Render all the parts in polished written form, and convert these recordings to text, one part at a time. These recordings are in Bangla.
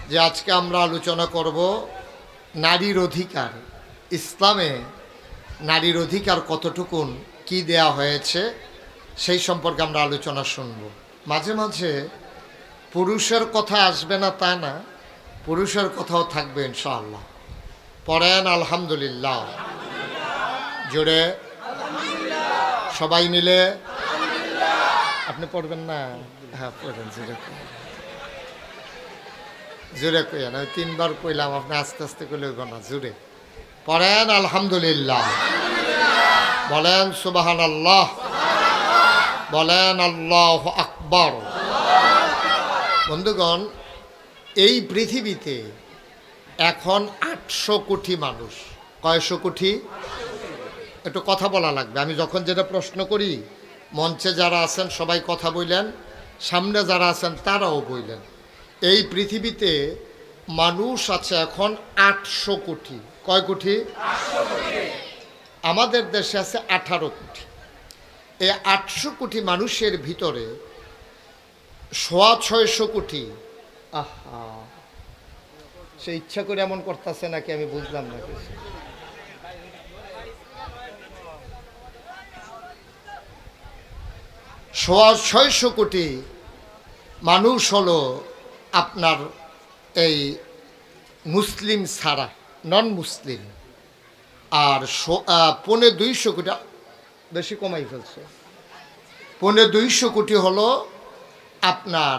যে আজকে আমরা আলোচনা করব নারীর অধিকার। ইসলামে নারীর অধিকার কতটুকুন কি দেয়া হয়েছে সেই সম্পর্কে আমরা আলোচনা শুনব। মাঝে মাঝে পুরুষের কথা আসবে না তা না, পুরুষের কথাও থাকবে ইনশাআল্লাহ। পড়েন আলহামদুলিল্লাহ জোরে সবাই মিলে। আপনি পড়বেন না? হ্যাঁ পড়েন, জোরে জোরে কইয়া না, তিনবার কইলাম, আপনি আস্তে আস্তে কইলে না, জোরে পড়েন আলহামদুলিল্লাহ, বলেন সুবহানাল্লাহ, বলেন আল্লাহু আকবার। বন্ধুগণ, এই পৃথিবীতে এখন 800 কোটি মানুষ। কয়শো কোটি? একটু কথা বলা লাগবে। আমি যখন যেটা প্রশ্ন করি, মঞ্চে যারা আছেন সবাই কথা বললেন, সামনে যারা আছেন তারাও বললেন। এই পৃথিবীতে মানুষ আছে এখন 800 কোটি। কয় কোটি? আমাদের দেশে আছে 18 কোটি। এই 800 কোটি মানুষের ভিতরে 650 কোটি, আহা, সে ইচ্ছা করে এমন করতেছে নাকি আমি বুঝলাম না কিছু। 650 কোটি মানুষ হলো আপনার এই মুসলিম ছাড়া, নন মুসলিম। আর 250 কোটি, বেশি কমাই ফেলছে, 250 কোটি হলো আপনার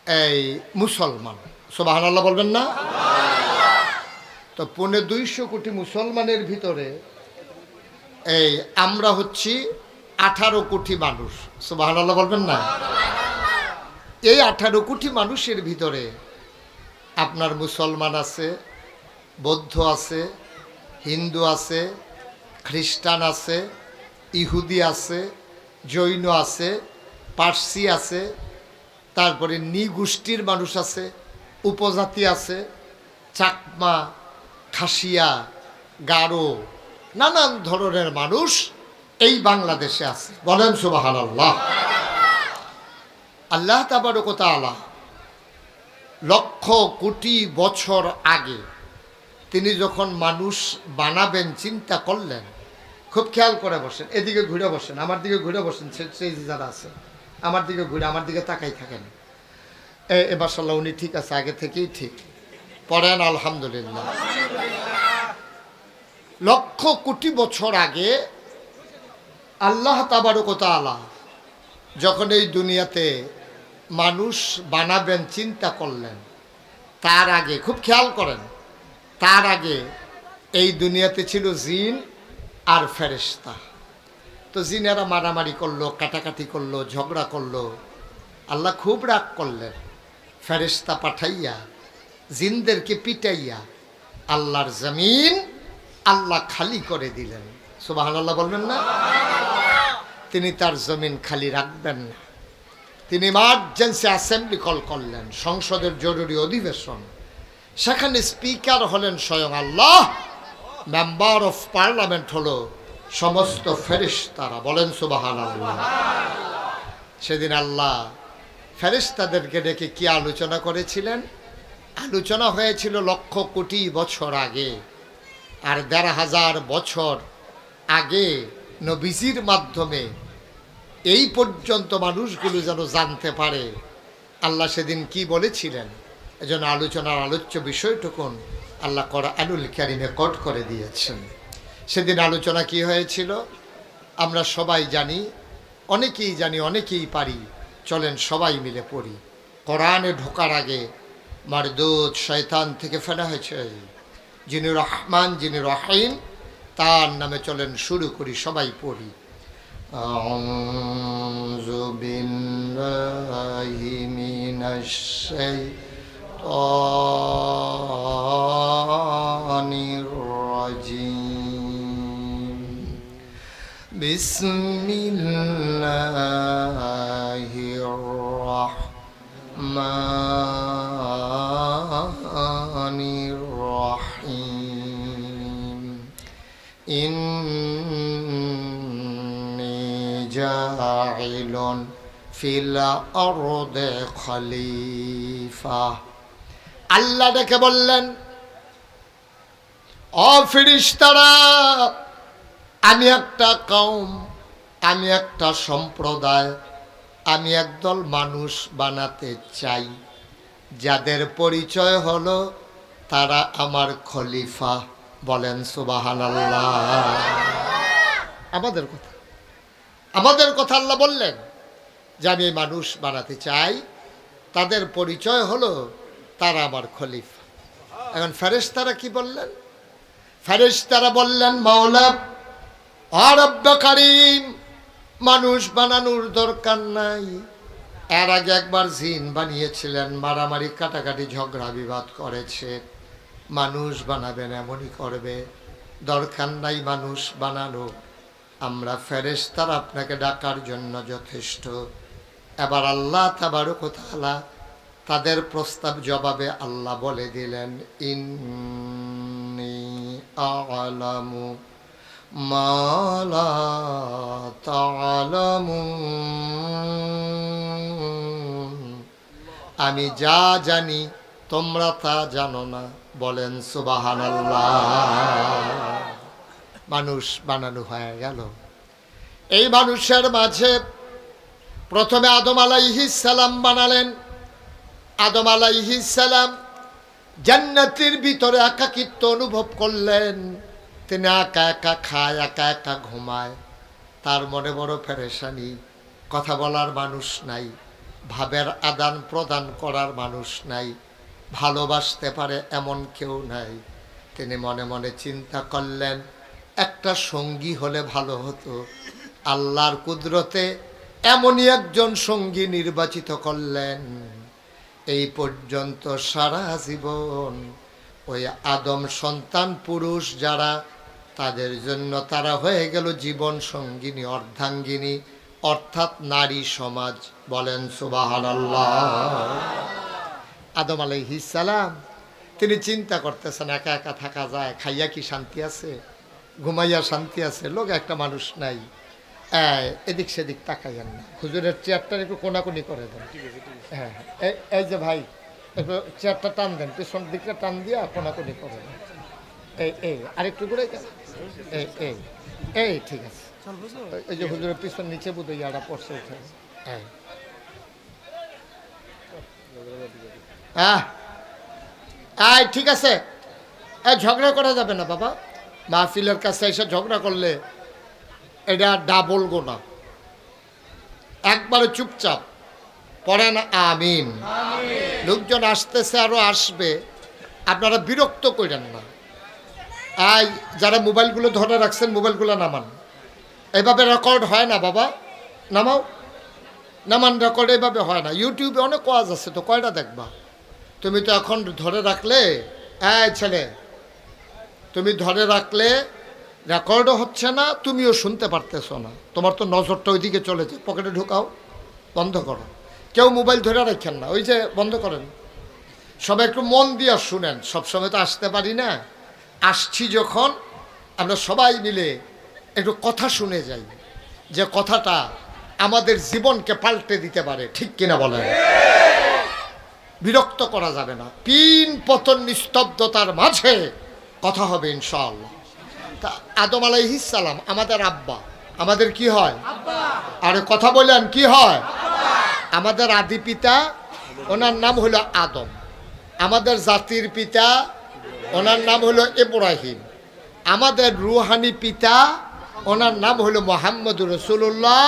এই মুসলমান। সুবহানাল্লাহ বলবেন না? তো 250 কোটি মুসলমানের ভিতরে এই আমরা হচ্ছি 18 কোটি মানুষ। সুবহানাল্লাহ বলবেন না? এই 18 কোটি মানুষের ভিতরে আপনার মুসলমান আছে, বৌদ্ধ আছে, হিন্দু আছে, খ্রিস্টান আছে, ইহুদি আছে, জৈন আছে, পার্সি আছে, তারপরে নিগোষ্ঠীর মানুষ আছে, উপজাতি আছে, চাকমা, খাসিয়া, গারো, নানান ধরনের মানুষ এই বাংলাদেশে আছে। বলেন সুবহানাল্লাহ। আল্লাহ তাবারক ওয়া তাআলা লক্ষ কোটি বছর আগে তিনি যখন মানুষ বানাবেন চিন্তা করলেন, খুব খেয়াল করে বসেন, এদিকে ঘুরে বসেন, আমার দিকে ঘুরে বসেন, সেই যারা আছে আমার দিকে ঘুরে, আমার দিকে তাকাই থাকেন। এবার সাল্লাহ উনি ঠিক আছে, আগে থেকেই ঠিক। পড়েন আলহামদুলিল্লাহ। লক্ষ কোটি বছর আগে আল্লাহ তাবারক ওয়া তাআলা যখন এই দুনিয়াতে মানুষ বানাবেন চিন্তা করলেন, তার আগে খুব খেয়াল করেন, তার আগে এই দুনিয়াতে ছিল জিন আর ফেরেশতা। তো জিনেরা মারামারি করলো, কাটাকাটি করলো, ঝগড়া করলো। আল্লাহ খুব রাগ করলেন, ফেরেশতা পাঠাইয়া জিনদেরকে পিটাইয়া আল্লাহর জমিন আল্লাহ খালি করে দিলেন। সুবহানাল্লাহ বলবেন না? তিনি তার জমিন খালি রাখবেন না, তিনি ইমার্জেন্সি অ্যাসেম্বলি কল করলেন, সংসদের জরুরি অধিবেশন। সেখানে স্পিকার হলেন স্বয়ং আল্লাহ, মেম্বার অফ পার্লামেন্ট হলো সমস্ত ফেরেশতারা। বলেন সুবহানাল্লাহ। সেদিন আল্লাহ ফেরেশতাদেরকে ডেকে কি আলোচনা করেছিলেন? আলোচনা হয়েছিল লক্ষ কোটি বছর আগে, আর ১,৫০০ বছর আগে নবীজির মাধ্যমে এই পর্যন্ত মানুষগুলো যেন জানতে পারে আল্লাহ সেদিন কি বলেছিলেন। এজন্য আলোচনার আলোচ্য বিষয়টুকুন আল্লাহ কোরআনুল কারীমে কোট করে দিয়েছেন। সেদিন আলোচনা কি হয়েছিল আমরা সবাই জানি, অনেকেই জানি, অনেকেই পারি। চলেন সবাই মিলে পড়ি। কোরআনে ঢোকার আগে মারদুদ শয়তান থেকে ফেলা হয়েছে, যিনি রহমান, যিনি রহিম, তার নামে চলেন শুরু করি, সবাই পড়ি। আউযু বিল্লাহি মিনাশ শাইতানির রাজিম। বিসমিল্লাহির রাহমানির রাহিম। জাইলুন ফিল আরদি খলিফা। আল্লাহ ডেকে বললেন, ও ফেরেশতারা, আমি একটা কওম, আমি একটা সম্প্রদায়, আমি একদল মানুষ বানাতে চাই, যাদের পরিচয় হলো তারা আমার খলিফা। বলেন সুবহানাল্লাহ। আমাদের কথা, আমাদের কথা আল্লাহ বললেন যে আমি এই মানুষ বানাতে চাই, তাদের পরিচয় হলো তারা আমার খলিফা। এখন ফেরেশতারা কি বললেন? ফেরেশতারা বললেন, মাওলা আর রব্বে কারীম, মানুষ বানানোর দরকার নাই। এর আগে একবার জিন বানিয়েছিলেন, মারামারি কাটাকাটি ঝগড়া বিবাদ করেছে, মানুষ বানাবেন এমনই করবে, দরকার নাই মানুষ বানানো। আমরা ফেরেশতারা আপনাকে ডাকার জন্য যথেষ্ট। এবার আল্লাহ তাবারক ওয়া তাআলা তাদের প্রস্তাব জবাবে আল্লাহ বলে দিলেন, ইন্নী আ'লামু মা লা তা'লামুন, আমি যা জানি তোমরা তা জানো না। বলেন সুবহানাল্লাহ। মানুষ বানানো হয়ে গেল। এই মানুষের মাঝে প্রথমে আদম আলাইহিস সালাম বানালেন। আদম আলাইহিস সালাম জান্নাতের ভিতরে একাকিত্ব অনুভব করলেন। তিনি একা একা খায়, একা একা ঘুমায়, তার মনে বড় পেরেশানি। কথা বলার মানুষ নাই, ভাবের আদান প্রদান করার মানুষ নাই, ভালোবাসতে পারে এমন কেউ নাই। তিনি মনে মনে চিন্তা করলেন, একটা সঙ্গী হলে ভালো হতো। আল্লাহর কুদরতে এমনই একজন সঙ্গী নির্বাচিত করলেন। এই পর্যন্ত সারা জীবন ওই আদম সন্তান পুরুষ যারা, তাদের জন্য তারা হয়ে গেল জীবন সঙ্গিনী, অর্ধাঙ্গিনী, অর্থাৎ নারী সমাজ। বলেন সুবহানাল্লাহ। আদম আলাইহিস সালাম তিনি চিন্তা করতেছেন, একা একা থাকা যায়? খাইয়া কি শান্তি আছে? ঘুমাইয়া শান্তি আছে? লোক একটা মানুষ নাই। এদিক সেদিক তাকাইয়েন না, হুজুরের চেয়ারটা একটু কোনাকুনি করে দেন। হ্যাঁ, এই যে ভাই, একটু চেয়ারটা টান দেন, পিছন দিকটা টান দিয়া কোনাকুনি করে দেন। এই আরেকটু করে দেন। এই ঠিক আছে। এই যে হুজুরের পিছন নিচে বুঝে ইয়াটা পড়ছে, উঠে। ঠিক আছে। ঝগড়া করা যাবে না বাবা, মাহফিলের কাছে এসে ঝগড়া করলে এটা ডাবল গোনা। একবারে চুপচাপ পড়েন আমিন। লোকজন আসতেছে, আরো আসবে, আপনারা বিরক্ত করেন না। যারা মোবাইলগুলো ধরে রাখছেন, মোবাইলগুলো নামান। এইভাবে রেকর্ড হয় না বাবা, নামাও, নামান। রেকর্ড এইভাবে হয় না। ইউটিউবে অনেক ওয়াজ আছে, তো কয়টা দেখবা? তুমি তো এখন ধরে রাখলে, ছেলে, তুমি ধরে রাখলে রেকর্ডও হচ্ছে না, তুমিও শুনতে পারতেছো না। তোমার তো নজরটা ওইদিকে চলেছে, পকেটে ঢুকাও, বন্ধ করো। কেউ মোবাইল ধরে রাখেন না, ওই যে বন্ধ করেন। সবাই একটু মন দিয়ে শুনেন। সবসময় তো আসতে পারি না, আসছি যখন আমরা সবাই মিলে একটু কথা শুনে যাই, যে কথাটা আমাদের জীবনকে পাল্টে দিতে পারে। ঠিক কিনা বলেন? বিরক্ত করা যাবে না। পিন পতন নিস্তব্ধতার মাঝে কথা হবে ইনশাআল্লাহ। তা আদম আলাইহিস সালাম আমাদের আব্বা, আমাদের কি হয়? আরে কথা বলেন, কি হয়? আমাদের আদি পিতা, ওনার নাম হলো আদম। আমাদের জাতির পিতা, ওনার নাম হলো ইব্রাহিম। আমাদের রুহানি পিতা, ওনার নাম হলো মুহাম্মদুর রাসূলুল্লাহ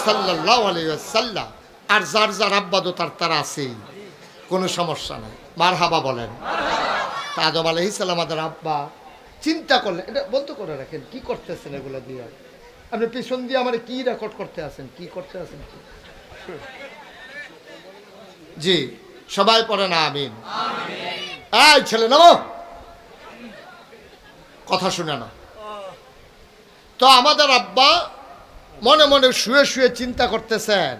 সাল্লাল্লাহু আলাইহি ওয়াসাল্লাম। আর যার যার আব্বা তো তার আছেই, কোনো সমস্যা নাই। মারহাবা বলেন। তা আদম আলাইহিস সালাম আমাদের আব্বা। চিন্তা করলেন, এটা বন্ধ করে রাখেন, কি করতেছেন এগুলো দিয়ে? আপনি পিছন দিয়ে আমার কি রেকর্ড করতে আছেন, কি করতে আছেন? জি, সবাই পড়ে না আমিন। এই ছেলে নামো, কথা শুনে না। তো আমাদের আব্বা মনে মনে শুয়ে শুয়ে চিন্তা করতেছেন,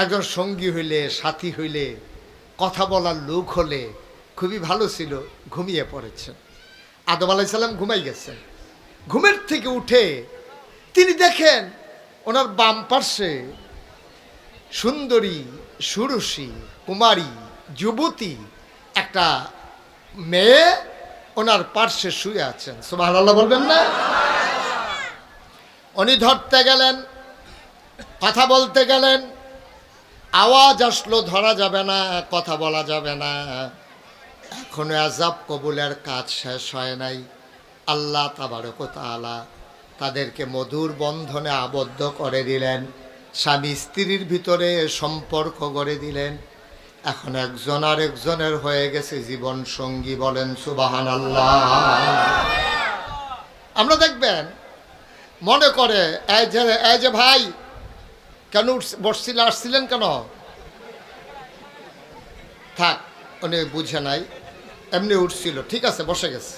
একজন সঙ্গী হইলে, সাথী হইলে, কথা বলার লোক হলে খুবই ভালো ছিল। ঘুমিয়ে পড়েছেন। আদম আলাইহিস সালাম ঘুমাই গেছেন। ঘুমের থেকে উঠে তিনি দেখেন ওনার বাম পার্শ্বে সুন্দরী, সুরসী, কুমারী, যুবতী এক একটা মেয়ে ওনার পার্শ্বে শুয়ে আছেন, সুবহানাল্লাহ বলবেন না? উনি ধরতে গেলেন, কথা বলতে গেলেন, আওয়াজ আসলো, ধরা যাবে না, কথা বলা যাবে না। এখনো আযাব কবুলের কাজ শেষ হয় নাই। আল্লাহ তাবারক ওয়া তাআলা তাদেরকে মধুর বন্ধনে আবদ্ধ করে দিলেন, স্বামী স্ত্রীর ভিতরে সম্পর্ক গড়ে দিলেন। এখন একজন আরেকজনের হয়ে গেছে জীবন সঙ্গী, বলেন সুবহানাল্লাহ। আমরা দেখবেন মনে করে এই যে ভাই কেন আসছিলেন কেন, থাক, উনি বুঝে নাই, এমনি উঠছিল, ঠিক আছে বসে গেছে।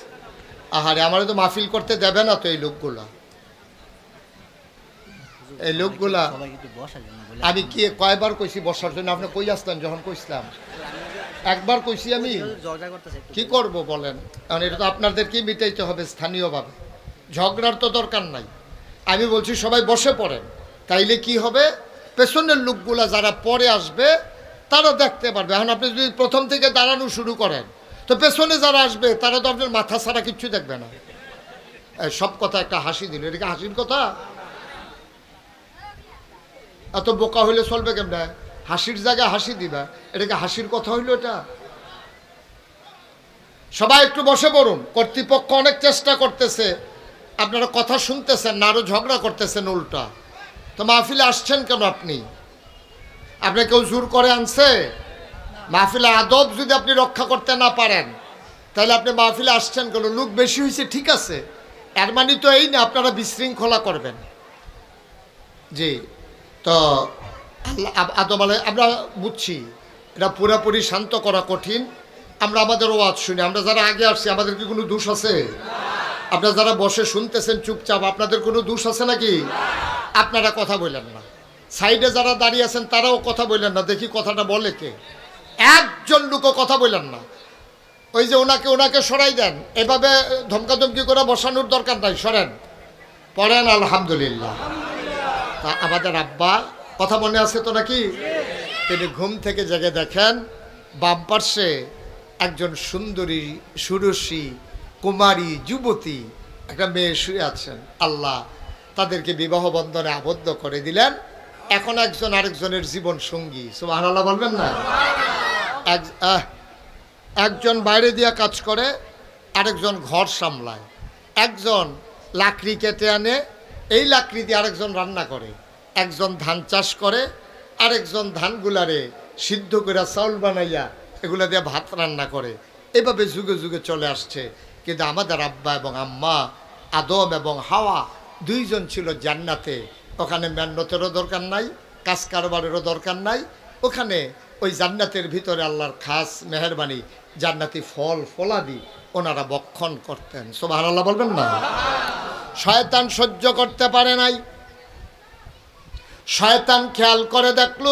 আহারে, আমারে তো মাহফিল করতে দেবে না তো এই লোকগুলা। আমি কি কয়বার কইছি বসার জন্য? আপনি কই আসতেন যখন কইছিলাম? একবার কইছি আমি। কি করব বলেন, কারণ এটা তো আপনাদেরকেই মিটাইতে হবে স্থানীয়ভাবে। ঝগড়ার তো দরকার নাই। আমি বলছি সবাই বসে পড়েন, তাইলে কি হবে, পেছনের লোকগুলা যারা পরে আসবে তারা দেখতে পারবে। এখন আপনি যদি প্রথম থেকে দাঁড়ানো শুরু করেন তো পেছনে যারা আসবে তারা তো আপনার মাথা ছাড়া কিচ্ছু দেখবে না। সব কথা একটা হাসি দিল, এটা কি হাসির কথা? এত বোকা হইলে চলবে কেমন? হাসির জায়গায় হাসি দিবা, এটাকে হাসির কথা হইল এটা? সবাই একটু বসে পড়ুন। কর্তৃপক্ষ অনেক চেষ্টা করতেছে, আপনারা কথা শুনতেছেন না, আরো ঝগড়া করতেছেন উল্টা। তো মাহফিলে আসছেন কেন আপনি? আপনি কেউ জোর করে আনছে? মাহফিলে আদব যদি আপনি রক্ষা করতে না পারেন তাহলে আপনি মাহফিলে আসছেন কেন? লোক বেশি হয়েছে ঠিক আছে, এর মানে তো এই না আপনারা বিশৃঙ্খলা করবেন। জি, তো আদব আমরা বুঝছি এটা পুরাপুরি শান্ত করা কঠিন। আমরা আমাদের ওয়াজ শুনি, আমরা যারা আগে আসছি আমাদের কি কোনো দোষ আছে? আপনারা যারা বসে শুনতেছেন চুপচাপ, আপনাদের কোনো দোষ আছে নাকি? আপনারা কথা বললেন না, সাইডে যারা দাঁড়িয়ে আছেন তারাও কথা বললেন না। দেখি কথাটা বলে কে? একজন লোকও কথা বললেন না। ওই যে ওনাকে সরাই দেন, এভাবে ধমকাধমকি করে বসানোর দরকার নাই, সরেন, পড়েন আলহামদুলিল্লাহ। তা আমাদের আব্বা, কথা মনে আছে তো নাকি? তিনি ঘুম থেকে জেগে দেখেন বাম পার্শ্বে একজন সুন্দরী সুরসী কুমারী যুবতী একটা মেয়ে শুয়ে আছেন। আল্লাহ তাদেরকে বিবাহ বন্ধনে আবদ্ধ করে দিলেন। এখন একজন আরেকজনের জীবন সঙ্গী, সুবহানাল্লাহ বলবেন না? একজন বাইরে দিয়া কাজ করে, আরেকজন ঘর সামলায়। একজন লাকড়ি কেটে আনে, এই লাকড়ি দিয়ে আরেকজন রান্না করে। একজন ধান চাষ করে, আরেকজন ধানগুলারে সিদ্ধ করে চাউল বানাইয়া এগুলা দিয়ে ভাত রান্না করে। এভাবে যুগে যুগে চলে আসছে। কিন্তু আমাদের আব্বা এবং আম্মা, আদম এবং হাওয়া, দুইজন ছিল জান্নাতে। ওখানে মেহনতেরও দরকার নাই, কাজ কারবারেরও দরকার নাই। ওখানে ওই জান্নাতের ভিতরে আল্লাহর খাস মেহেরবানি, জান্নাতি ফল ফলাদি ওনারা বক্ষণ করতেন। সুবহানাল্লাহ বলবেন না? শয়তান সহ্য করতে পারে নাই। শয়তান খেয়াল করে দেখল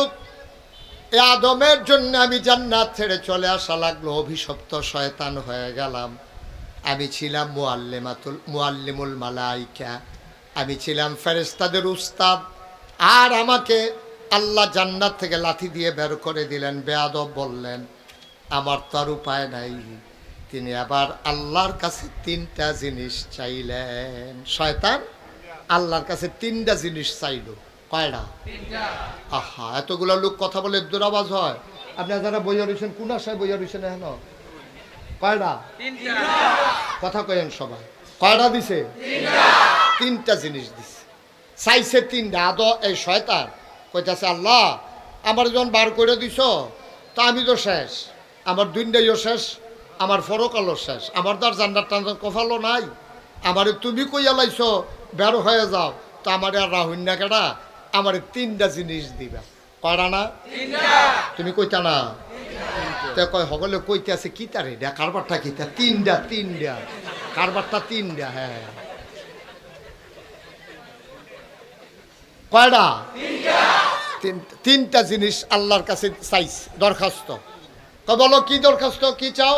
এ আদমের জন্য আমি জান্নাত ছেড়ে চলে আসা লাগলো, অভিশপ্ত শয়তান হয়ে গেলাম। আমি ছিলাম মুআল্লিমুল মালাইকা, আমি ছিলাম ফেরেশতাদের উস্তাদ, আর আমাকে আল্লাহ জান্নাত থেকে লাথি দিয়ে বের করে দিলেন। বেয়াদব বললেন আমার তো আর উপায় নাই। তিনি আবার আল্লাহর কাছে 3টা জিনিস চাইলেন। শয়তান আল্লাহর কাছে 3টা জিনিস চাইল। কয়টা? আহা, এতগুলো লোক কথা বলে দুরাবাজ হয়। আপনারা যারা বইয়া রয়েছেন, কোন আশায় বইয়া রয়েছেন? এখন কয়টা? কথা কয়েন সবাই। কয়টা দিছে? 3টা জিনিস দিছে, চাইছে 3টা। এই শয়তান কইতাছে আল্লাহ আমার যখন বার করে দিছ তা আমি তো শেষ, আমার দুনিয়াও শেষ, আমার পরকালও শেষ, আমার তো আর জান্নাত টান্নাত কফালো নাই। আমারে তুমি কইয়া লাইছ বের হয়ে যাও, তো আমার আর রাহুল না কেডা? আমার 3টা জিনিস দিবা। কয়টা না? তুমি কইতা না? তা কয় সকলে কইতে আছে কি তার এটা কারবারটা কি? 3টা কারবারটা 3টা। হ্যাঁ, কয়টা? 3টা জিনিস আল্লাহর কাছে চাইছ, দরখাস্ত। বলো কি দরখাস্ত, কি চাও?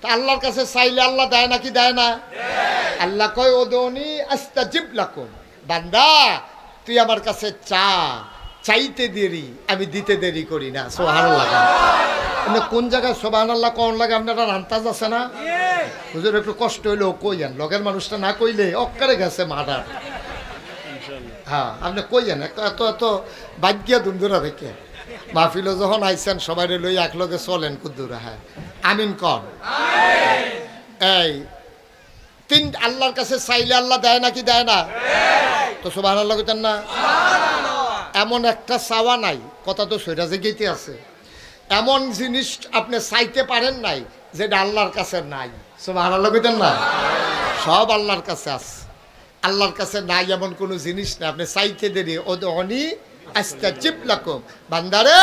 তা আল্লাহর কাছে চাইলে আল্লাহ দেয় নাকি দেয় না? আল্লাহ কয় ওদনি আস্তাজিব লাকুম, বান্দা তুই আমার কাছে চা, চাইতে দেরি আমি দিতে দেরি করি না। সুবহানাল্লাহ। কোন জায়গায় সুবহানাল্লাহ কোন লাগে আপনারা আন্তাজ আছে না? হুজুর একটু কষ্ট হইলেও কইয়েন, লগের মানুষটা না কইলে অক্কারে গেছে মার্ডার। হ্যাঁ আপনি কইয়েন, এত এত এত বাগ্যা দুন্দুরা থেকে মাহফিলে যখন আইছেন সবাই লই একলগে চলেন কুদ্দুরা। হ্যাঁ আমিন কর। এই তিন আল্লাহর কাছে চাইলে আল্লাহ দেয় নাকি দেয় না? তো সুবহানাল্লাহ কইতেন না? এমন একটা চাওয়া নাই, কথা তো সইরা জেগেইতে আছে, এমন জিনিস আপনি চাইতে পারেন নাই যেটা আল্লাহর কাছে নাই। সুবহানাল্লাহ কইতেন না? সব আল্লাহর কাছে আছে। আল্লাহর কাছে নাই এমন কোনো জিনিস না। আপনি চাইতে দেরি ওদনি আস্তাজিব লাকুম, বান্দারে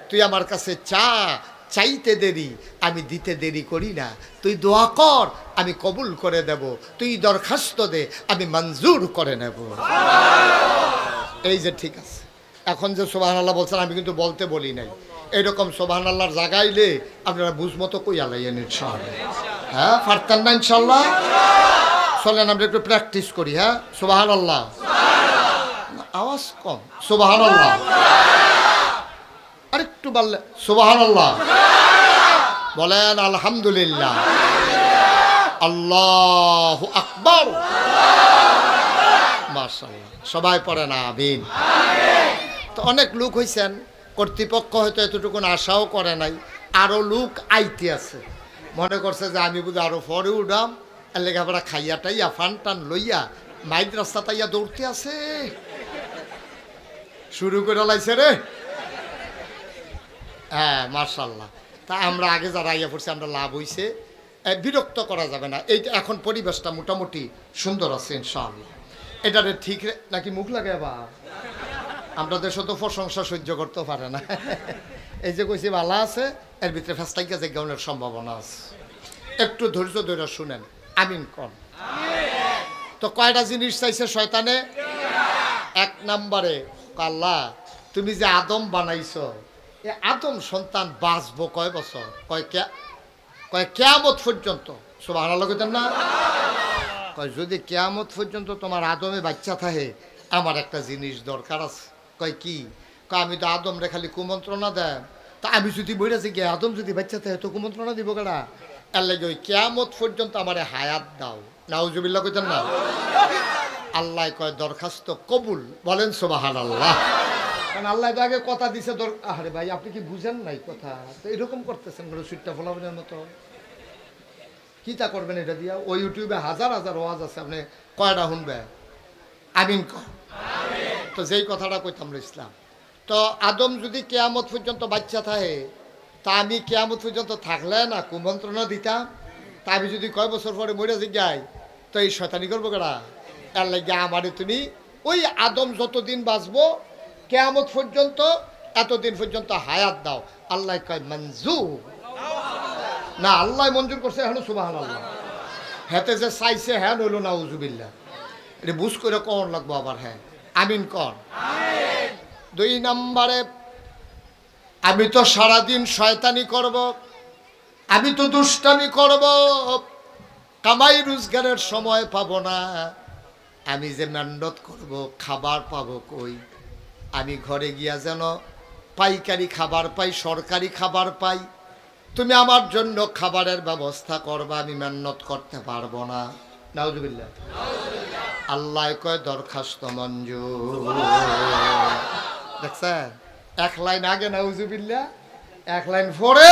তুই আমার কাছে চা, চাইতে দেরি আমি দিতে দেরি করি না। তুই দোয়া কর আমি কবুল করে দেব, তুই দরখাস্ত দে আমি মঞ্জুর করে নেব। এই যে ঠিক আছে। এখন যে সুবহানাল্লাহ বলছেন আমি কিন্তু বলতে বলি নাই, এইরকম সুবহানাল্লাহর জাগাইলে আপনারা বুঝমতো কই আলাইয়েন ইনশাআল্লাহ। হ্যাঁ পারতেন না ইনশাআল্লাহ? চলেন আমরা একটু প্র্যাকটিস করি। হ্যাঁ সুবহানাল্লাহ, আওয়াজ কম। সুবহানাল্লাহ আরেকটু বললে সুবহানাল্লাহ। বলেন আলহামদুলিল্লাহ, আল্লাহু আকবার। মাশাআল্লাহ, সবাই পড়েন আমিন। তো অনেক লোক হইছেন, কর্তৃপক্ষ হয়তো এতটুকুন আশাও করে নাই, আরো লোক আইতে আছে, মনে করছে যে আমি বুঝি আরো পরে উঠাম, এর লেগে আমরা খাইয়া টাইয়া ফান টান লইয়া মাইদ রাস্তা তাইয়া দৌড়তে আছে, শুরু করে লাইছে রে। হ্যাঁ মাশাআল্লাহ। তা আমরা আগে যারা আইয়া পড়ছি আমরা লাভ হইছে, বিরক্ত করা যাবে না। এইটা এখন পরিবেশটা মোটামুটি সুন্দর আছে ইনশাআল্লাহ। এটারে ঠিক নাকি মুখ লাগে আবার আমরা দেশে তো প্রশংসা সহ্য করতে পারে না। এই যে কইছি ভালো আছে, এর ভিতরে ফেস্টাইকা যে গাউনের সম্ভাবনা আছে। একটু ধৈর্য ধরে শুনেন, আমিন কর। তো কয়টা জিনিস চাইছে শয়তানে? এক নম্বরে আল্লাহ তুমি যে আদম বানাইছো, এ আদম সন্তান বাঁচবো কয় বছর? কয় কিয়ামত পর্যন্ত। সুবহানাল্লাহ কইতেন না? কয় যদি কিয়ামত পর্যন্ত তোমার আদমে বাচ্চা থাকে আমার একটা জিনিস দরকার আছে। কয় কি? কয় আমি তো আদম রে খালি কুমন্ত্রণা দেয়, তা আমি যদি বইরাছি গিয়ে আদম যদি বাচ্চা থাকে তো কুমন্ত্রণা দিব কেডা? এর লাগে ওই কিয়ামত পর্যন্ত আমারে হায়াত দাও। নাউজুবিল্লাহ কইতেন না? আল্লাহ কয় দরখাস্ত কবুল। বলেন সুবহানাল্লাহ। কারণ আল্লাহ তো আগে কথা দিছে। আরে ভাই আপনি কি বুঝেন নাই কথা? তো এরকম করতেছেন সুইটটা ফলাবেনের মতো। কি তা করবেন এটা দিয়া? ওই ইউটিউবে হাজার হাজার ওয়াজ আছে, আপনি কয়টা শুনবে? আমিন কর। তো যেই কথাটা কইতাম ইসলাম, তো আদম যদি কিয়ামত পর্যন্ত বাচ্চা থাকে, তা আমি কিয়ামত পর্যন্ত থাকলে না কুমন্ত্রণা দিতাম। তা আমি যদি কয় বছর পরে মরে যাই তো এই শয়তানি করবো কেডা? তার লাগে আমারে তুমি ওই আদম যতদিন বাঁচবো কিয়ামত পর্যন্ত এতদিন পর্যন্ত হায়াত দাও। আল্লাহ কয় মঞ্জুর। না আল্লাহ মঞ্জুর করছে এখন সুবহানাল্লাহ। হেতে যে চাইছে হ্যাঁ নইল নাউজুবিল্লাহ। এটা বুঝ করে কর লাগবো আবার। হ্যাঁ আমিন কর। দুই নম্বরে আমি তো সারাদিন শয়তানি করব, আমি তো দুষ্টামি করব, কামাই রোজগারের সময় পাবো না, আমি যে মেহনত করব খাবার পাবো কই? আমি ঘরে গিয়া যেন পাইকারি খাবার পাই, সরকারি খাবার পাই। তুমি আমার জন্য খাবারের ব্যবস্থা করবা, আমি মেহনত করতে পারবো না। নাউজুবিল্লাহ। আল্লাহ কয় দরখাস্ত মঞ্জুর। দেখছেন এক লাইন আগে নাউজুবিল্লাহ, এক লাইন পরে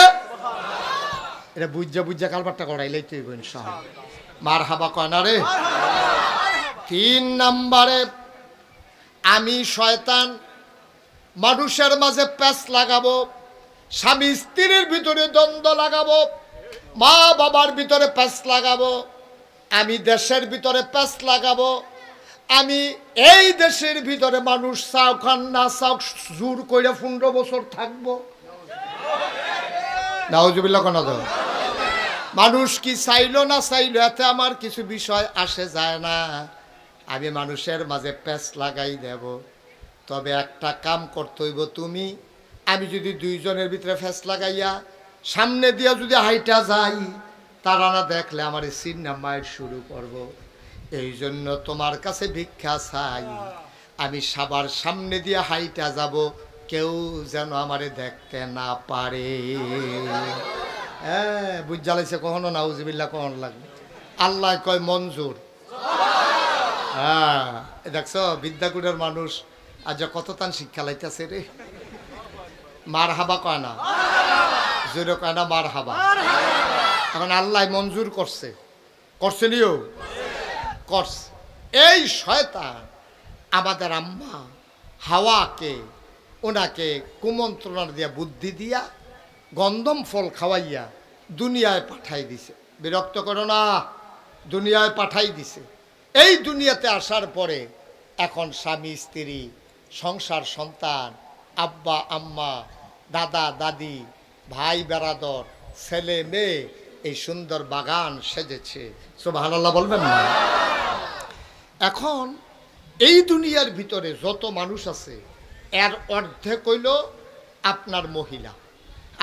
এটা বুঝা বুঝা কালবারটা করাইলেই তুই ইনশাআল্লাহ। মারহাবা কয় না রে? তিন নম্বরে আমি শয়তান মানুষের মাঝে প্যাঁচ লাগাবো, স্বামী স্ত্রীর ভিতরে দ্বন্দ্ব লাগাবো, মা বাবার ভিতরে প্যাঁচ লাগাবো, আমি দেশের ভিতরে প্যাঁচ লাগাবো, আমি এই দেশের ভিতরে মানুষ চাও খান না চাও জোর করে 15 বছর থাকবো। নাউজুবিল্লাহ কোন মানুষ কি চাইলো না চাইলো এতে আমার কিছু বিষয় আসে যায় না, আমি মানুষের মাঝে প্যাঁচ লাগাই দেব। তবে একটা কাম করতে হইব, তুমি আমি যদি দুইজনের ভিতরে ফ্যাঁচ লাগাইয়া সামনে দিয়া যদি হাইটা যাই, তারা না দেখলে আমার সিন্না মায়ের শুরু করব। এই জন্য তোমার কাছে ভিক্ষা চাই, আমি সবার সামনে দিয়ে হাইটা যাব, কেউ যেন আমারে দেখতে না পারে। হ্যাঁ, বুঝালাইছে কখনো নাউজুবিল্লাহ কখন লাগবে। আল্লাহ কয় মঞ্জুর। হ্যাঁ, দেখছো বিদ্যাকুটের মানুষ আজ কত তান শিক্ষা লাইতেছে রে। মার হাবা কয় না, জোরে কয় না মার হাবা। এখন আল্লাহ মঞ্জুর করছে, করছে নিও করছে। এই শয়তান আমাদের আম্মা হাওয়াকে ওনাকে কুমন্ত্রণা দিয়া বুদ্ধি দিয়া গন্ধম ফল খাওয়াইয়া দুনিয়ায় পাঠাই দিছে। বিরক্ত করো না, দুনিয়ায় পাঠাই দিছে। এই দুনিয়াতে আসার পরে এখন স্বামী স্ত্রী, সংসার, সন্তান, আব্বা আম্মা, দাদা দাদি, ভাই বেরাদর, ছেলে মেয়ে, এই সুন্দর বাগান সেজেছে। সুবহানাল্লাহ বলবেন না? এখন এই দুনিয়ার ভিতরে যত মানুষ আছে এর অর্ধেক হইল আপনার মহিলা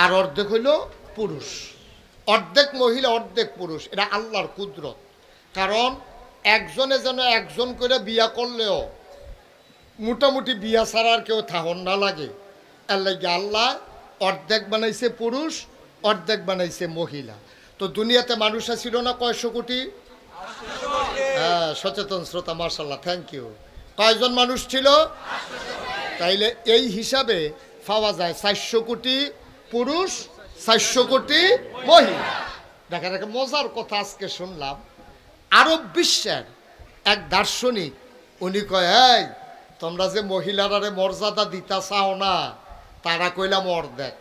আর অর্ধেক হইল পুরুষ। অর্ধেক মহিলা অর্ধেক পুরুষ, এটা আল্লাহর কুদরত। কারণ একজনে যেন একজন করে বিয়া করলেও মোটামুটি বিয়া ছাড়ার কেউ থাহন না লাগে, এর লাগে আল্লাহ অর্ধেক বানাইছে পুরুষ, অর্ধেক বানাইছে মহিলা। তো দুনিয়াতে মানুষ ছিল না কয়শো কোটি? হ্যাঁ, সচেতন শ্রোতা, মার্শাল্লাহ, থ্যাংক ইউ। কয়জন মানুষ ছিল? তাইলে এই হিসাবে পাওয়া যায় 400 কোটি পুরুষ, 400 কোটি মহিলা। দেখা দেখা মজার কথা আজকে শুনলাম, আরব বিশ্বের এক দার্শনিক, উনি কয় এই তোমরা যে মহিলারা মর্যাদা দিতা চাও না, তারা কইলাম অর্ধেক,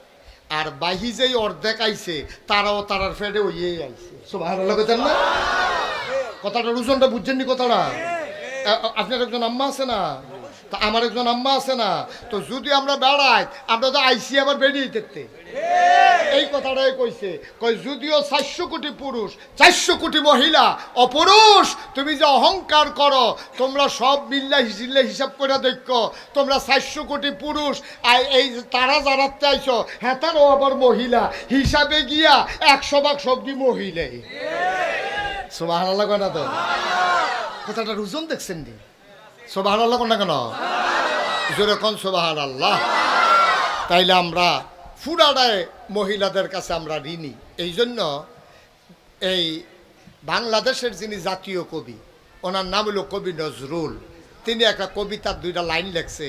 আর বাহি যেই অর্ধেক আইছে তারাও তারার ফেডে ওইয়েই আইছে। সুবহানাল্লাহ কইতেন না? কথাটা রুজনটা বুঝছেননি কথাটা? আপনার একজন আম্মা আছে না, তা আমার একজন আম্মা আছে না, তো যদি আমরা বেড়াই আমরা তো আইসি আবার বেরিয়ে যেতে। এই কথাটাই কইছে, কই যদিও 400 কোটি পুরুষ, 400 কোটি মহিলা, অপুরুষ তুমি যে অহংকার করো, তোমরা সব মিল্লা হিসাব করে দেখো, তোমরা 400 কোটি পুরুষ, আর এই তারা যারাতে আইছো হ্যাঁ তারও আবার মহিলা, হিসাবে গিয়া 100 ভাগ সবজি মহিলাই। সুবহানাল্লাহ কয় না তো? কথাটা রুজন দেখছেন নি? সুবহানাল্লাহ কোন না কেন? জোরে কোন সুবহানাল্লাহ। তাইলে আমরা ফুরাডায় মহিলাদের কাছে আমরা ঋণী। এই জন্য এই বাংলাদেশের যিনি জাতীয় কবি, ওনার নাম হলো কবি নজরুল। তিনি একটা কবিতার 2টা লাইন লেখছে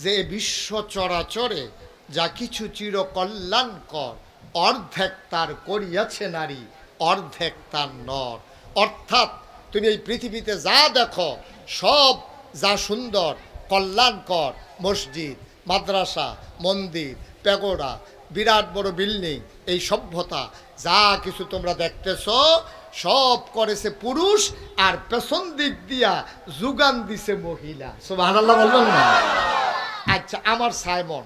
যে বিশ্ব চরাচরে যা কিছু চির কল্যাণকর, অর্ধেক তার করিয়াছে নারী, অর্ধেক তার নর। অর্থাৎ তুমি এই পৃথিবীতে যা দেখো সব যা সুন্দর কল্যাণকর, মসজিদ, মাদ্রাসা, মন্দির, প্যাগোডা, বিরাট বড় বিল্ডিং, এই সভ্যতা যা কিছু তোমরা দেখতেছ সব করেছে পুরুষ, আর পেছন দিক দিয়া যোগান দিছে মহিলা। সুবহানাল্লাহ বলবেন না? আচ্ছা, আমার সাইমন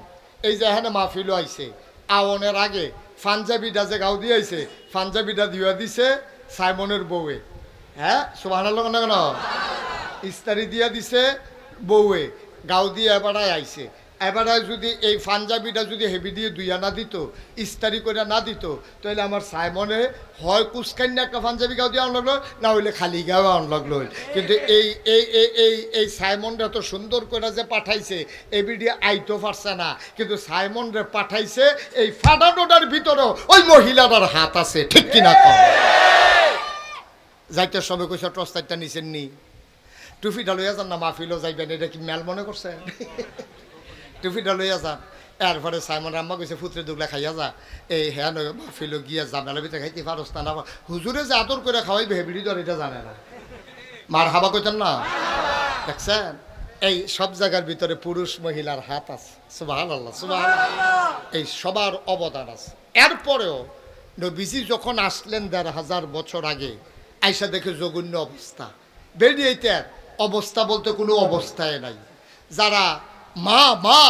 এই যে এখানে মাহফিলও আইছে, আওনের আগে পাঞ্জাবিটা যে গাও দিয়ে আইছে, পাঞ্জাবিটা দিয়া দিছে সাইমনের বউয়ে। হ্যাঁ, সুবহানাল্লাহ কেন কেন? ইস্তারি দিয়া দিছে বউয়ে, গাও দিয়ে এবারায় আইছে। এবারায় যদি এই পাঞ্জাবিটা যদি হেভি দিয়ে দুইয়া না দিত, ইস্তারি করে না দিত, তাহলে আমার সাইমনে হয় কুচকান্যা একটা পাঞ্জাবি গাও দিয়ে আন লাগলো, না হইলে খালি গাও আন লাগলো। কিন্তু এই এই এই এই এই সাইমনরা তো সুন্দর করে যে পাঠাইছে, এবিডি আইতো পারছে না, কিন্তু সাইমনরে পাঠাইছে এই ফাটানোটার ভিতরেও ওই মহিলাটার হাত আছে, ঠিক কিনা কম? যাইতে সবে কইসা টস্তারটা নিছেন নি, টুপিটা লইয়া যান না, মাহফিলও যাইবেন, এটা কি মেল মনে করছেন? টুপিটা লইয়া যান। এরপরে সাইমন রাম্মা কইছে ফুতরে দুগলা খাইয়া যা, এই হ্যাঁ নয় মাহফিলও গিয়া জানালা ভিতরে খাইতে পারস না। হুজুরে যে আদর করে খাওয়াইবে হেবিডি তো এটা জানে না। মার হাবা কইতেন না? দেখছেন, এই সব জায়গার ভিতরে পুরুষ মহিলার হাত আছে। সুবহানাল্লাহ, সুবহানাল্লাহ, এই সবার অবদান আছে। এরপরেও নবীজি যখন আসলেন ১৫০০ বছর আগে, আইসা দেখে জঘন্য অবস্থা, বেরিয়েতে অবস্থা বলতে কোনো অবস্থায় নাই। যারা মা মা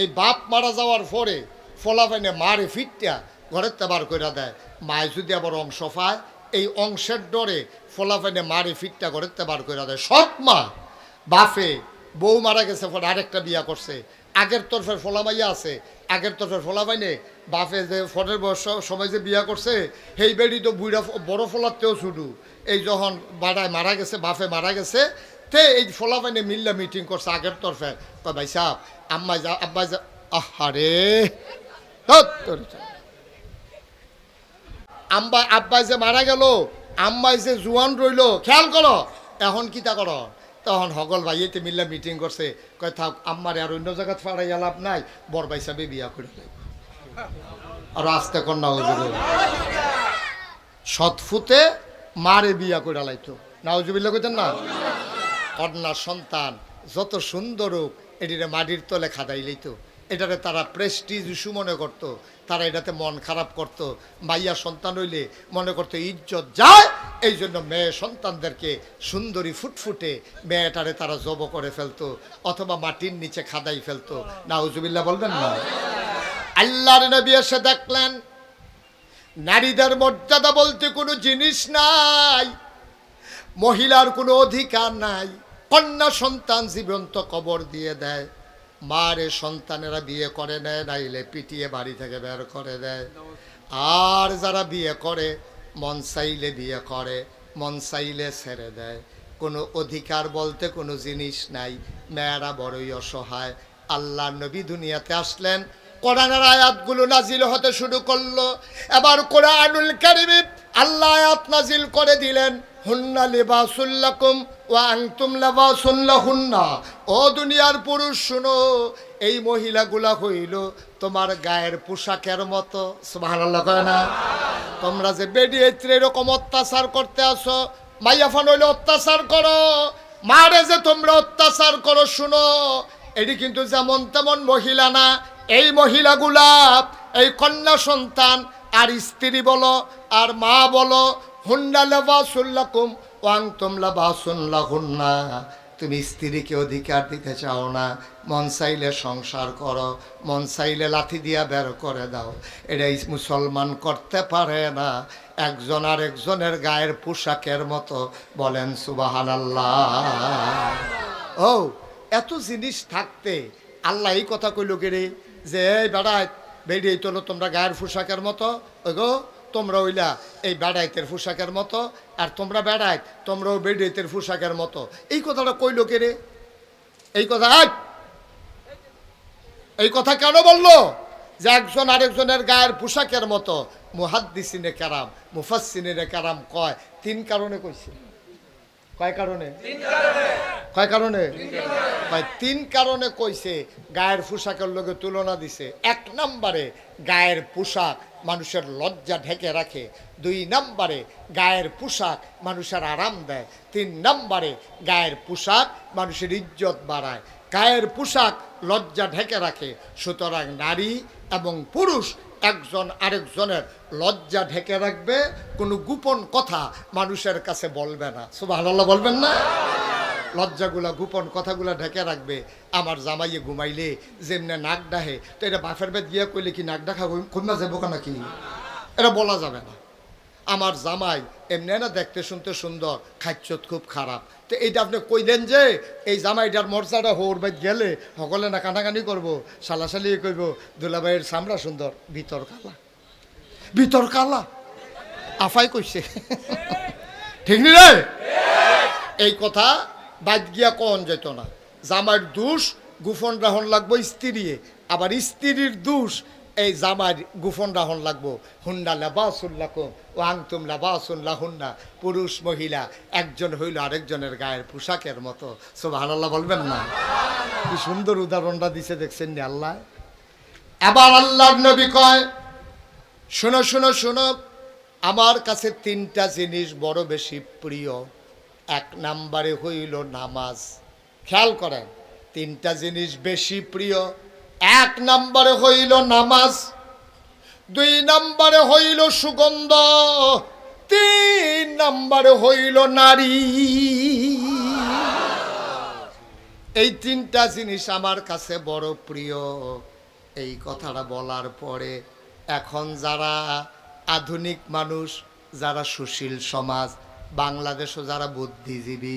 এই বাপ মারা যাওয়ার পরে ফলাফাইনে মারে ফিটটা ঘরের তেবার করে দেয়, মায় যদি আবার অংশ পায়, এই অংশের ডরে ফলাফাইনে মারে ফিটটা ঘরের তেবার করে দেয়। সৎ মা বাপে বউ মারা গেছে, পরে আরেকটা বিয়া করছে, আগের তরফের ফলামাইয়া আছে, আগের তরফের ফলামাইনে বাপে যে ফটের সময় যে বিয়া করছে, সেই বেড়ি তো বুড়া বড় ফলাতেও ছুটু, এই যখন বাড়ায় মারা গেছে, বাপে মারা গেছে, তে এই ফলাফাইনে মিল্লা মিটিং করছে আগের তরফে, কয় ভাই সাহেব আম্মাই যা আব্বাই যা, আহারে আব্বাই যে মারা গেল, আম্মাই যে জুয়ান রইল, খেয়াল করো এখন কিতা করো। তখন হগল ভাই এতে মিল্লা মিটিং করছে, কয় থাক আম্মারে আর অন্য জায়গায় ফাড়াই লাভ নাই, বড় ভাই সাহেবে বিয়া করে আর আস্তে কন্যা হুজুর সৎফুতে মারে বিয়া করে লাইতো, নাউজুবিল্লাহ কইতেন না। কন্যা সন্তান যত সুন্দর হোক এটিরে মাটির তলে খাদাই লইতো, এটারে তারা প্রেস্টিজ ইস্যু মনে করত, তারা এটাতে মন খারাপ করত। মাইয়া সন্তান হইলে মনে করতো ইজ্জত যায়, এই জন্য মেয়ে সন্তানদেরকে সুন্দরী ফুটফুটে মেয়েটারে তারা জব করে ফেলতো অথবা মাটির নিচে খাদাই ফেলতো। নাউজুবিল্লাহ বলবেন না। আল্লাহর নবী এসে দেখলেন নারীদের মর্যাদা বলতে কোনো জিনিস নাই, মহিলার কোনো অধিকার নাই। কন্যা সন্তান জীবন্ত কবর দিয়ে দেয়, মারে সন্তানেরা বিয়ে করে নেয়, নাইলে পিটিয়ে বাড়ি থেকে বের করে দেয়। আর যারা বিয়ে করে মন চাইলে বিয়ে করে, মন চাইলে ছেড়ে দেয়। কোনো অধিকার বলতে কোনো জিনিস নাই, মেয়েরা বড়ই অসহায়। আল্লাহ নবী দুনিয়াতে আসলেন, কোরআনের আয়াতগুলো নাজিল হতে শুরু করলো। এবার কোরআনুল কারীমে আল্লাহ আয়াত নাজিল করে দিলেন, হুন্না লিবাসুল লাকুম ওয়া আনতুম লিবাসুল লাহুন্না। ও দুনিয়ার পুরুষ শুনো, এই মহিলাগুলা হইল তোমার গায়ের পোশাকের মতো। সুবহানাল্লাহ কয় না? তোমরা যে বেডিয়েত্রে এরকম অত্যাচার করতে আসো, মাইয়াফান হইলে অত্যাচার করো, মারে যে তোমরা অত্যাচার করো, শুনো এটি কিন্তু যেমন তেমন মহিলা না। এই মহিলাগুলা এই কন্যা সন্তান আর স্ত্রী বলো আর মা বলো, হুন্না লিবাসুল লাকুম ওয়া আনতুম লিবাসুল লাহুন্না। তুমি স্ত্রীকে অধিকার দিতে চাও না, মন চাইলে সংসার করো, মন চাইলে লাথি দিয়া বের করে দাও। এটাই মুসলমান করতে পারে না, একজন আর একজনের গায়ের পোশাকের মতো। বলেন সুবহানাল্লাহ। ও এত জিনিস থাকতে আল্লাহ এই কথা কইল রে, যে এই বেড়ায় বেরিয়ে তোলো তোমরা গায়ের পোশাকের মতো, ওই গো তোমরা হইলা এই বেড়াইতের পোশাকের মতো, আর তোমরা বেড়াইত তোমরাও বেড়াইতের পোশাকের মতো। এই কথাটা কইল কে রে? এই কথা কেন বললো যে একজন আরেকজনের গায়ের পোশাকের মতো? মুহাদ্দিসিনে কেরাম মুফাসসিরিনে কেরাম কয় তিন কারণে কইছে। কয় কারণে? কয় কারণে? তিন কারণে কইছে। গায়ের পোশাকের লগে তুলনা দিছে। এক নম্বরে গায়ের পোশাক মানুষের লজ্জা ঢেকে রাখে, দুই নম্বরে গায়ের পোশাক মানুষের আরাম দেয়, তিন নম্বরে গায়ের পোশাক মানুষের ইজ্জত বাড়ায়। গায়ের পোশাক লজ্জা ঢেকে রাখে, সুতরাং নারী এবং পুরুষ একজন আরেকজনের লজ্জা ঢেকে রাখবে, কোনো গোপন কথা মানুষের কাছে বলবে না। সুবহানাল্লাহ বলবেন না? লজ্জাগুলা গোপন কথাগুলা ঢেকে রাখবে। আমার জামাইয়ে ঘুমাইলে যেমনে নাক ডাহে, তো এটা বাফের বেদ গিয়া কইলে কি নাক ডাকা কমা যাবো নাকি? এটা বলা যাবে না। আমার জামাই এমনি না দেখতে শুনতে সুন্দর, খাচ্ছত খুব খারাপ, তো এইটা আপনি কইলেন যে এই জামাইটার মর্যাদা হোর বাইত গেলে সকলে না কানাকানি করবো, সালাসালি করবো, দুলাভাইয়ের চামড়া সুন্দর, ভিতর কালা, ভিতর কালা। আফাই কইছে ঠিক নি রে? এই কথা বাদ গিয়া কন যেত না। জামাইয়ের দোষ গোপন রাহন লাগবো স্ত্রী, আবার স্ত্রীর দোষ এই জামাই গোপন রাহন লাগবো। হুন্না লিবাসুল লাকুম ওয়া আনতুম লিবাসুল লাহুন্না। পুরুষ মহিলা একজন হইল আরেকজনের গায়ের পোশাকের মতো। সুবহানাল্লাহ বলবেন না? কি সুন্দর উদাহরণটা দিছে দেখছেন নি আল্লাহ। এবার আল্লাহর নবী কয়, শোনো শোনো শোনো, আমার কাছে তিনটা জিনিস বড় বেশি প্রিয়। এক নম্বরে হইল নামাজ। খেয়াল করেন, তিনটা জিনিস বেশি প্রিয়। এক নম্বরে হইল নামাজ, দুই নম্বরে হইল সুগন্ধ, তিন নম্বরে হইল নারী। এই তিনটা জিনিস আমার কাছে বড় প্রিয়। এই কথাটা বলার পরে এখন যারা আধুনিক মানুষ, যারা সুশীল সমাজ, বাংলাদেশও যারা বুদ্ধিজীবী,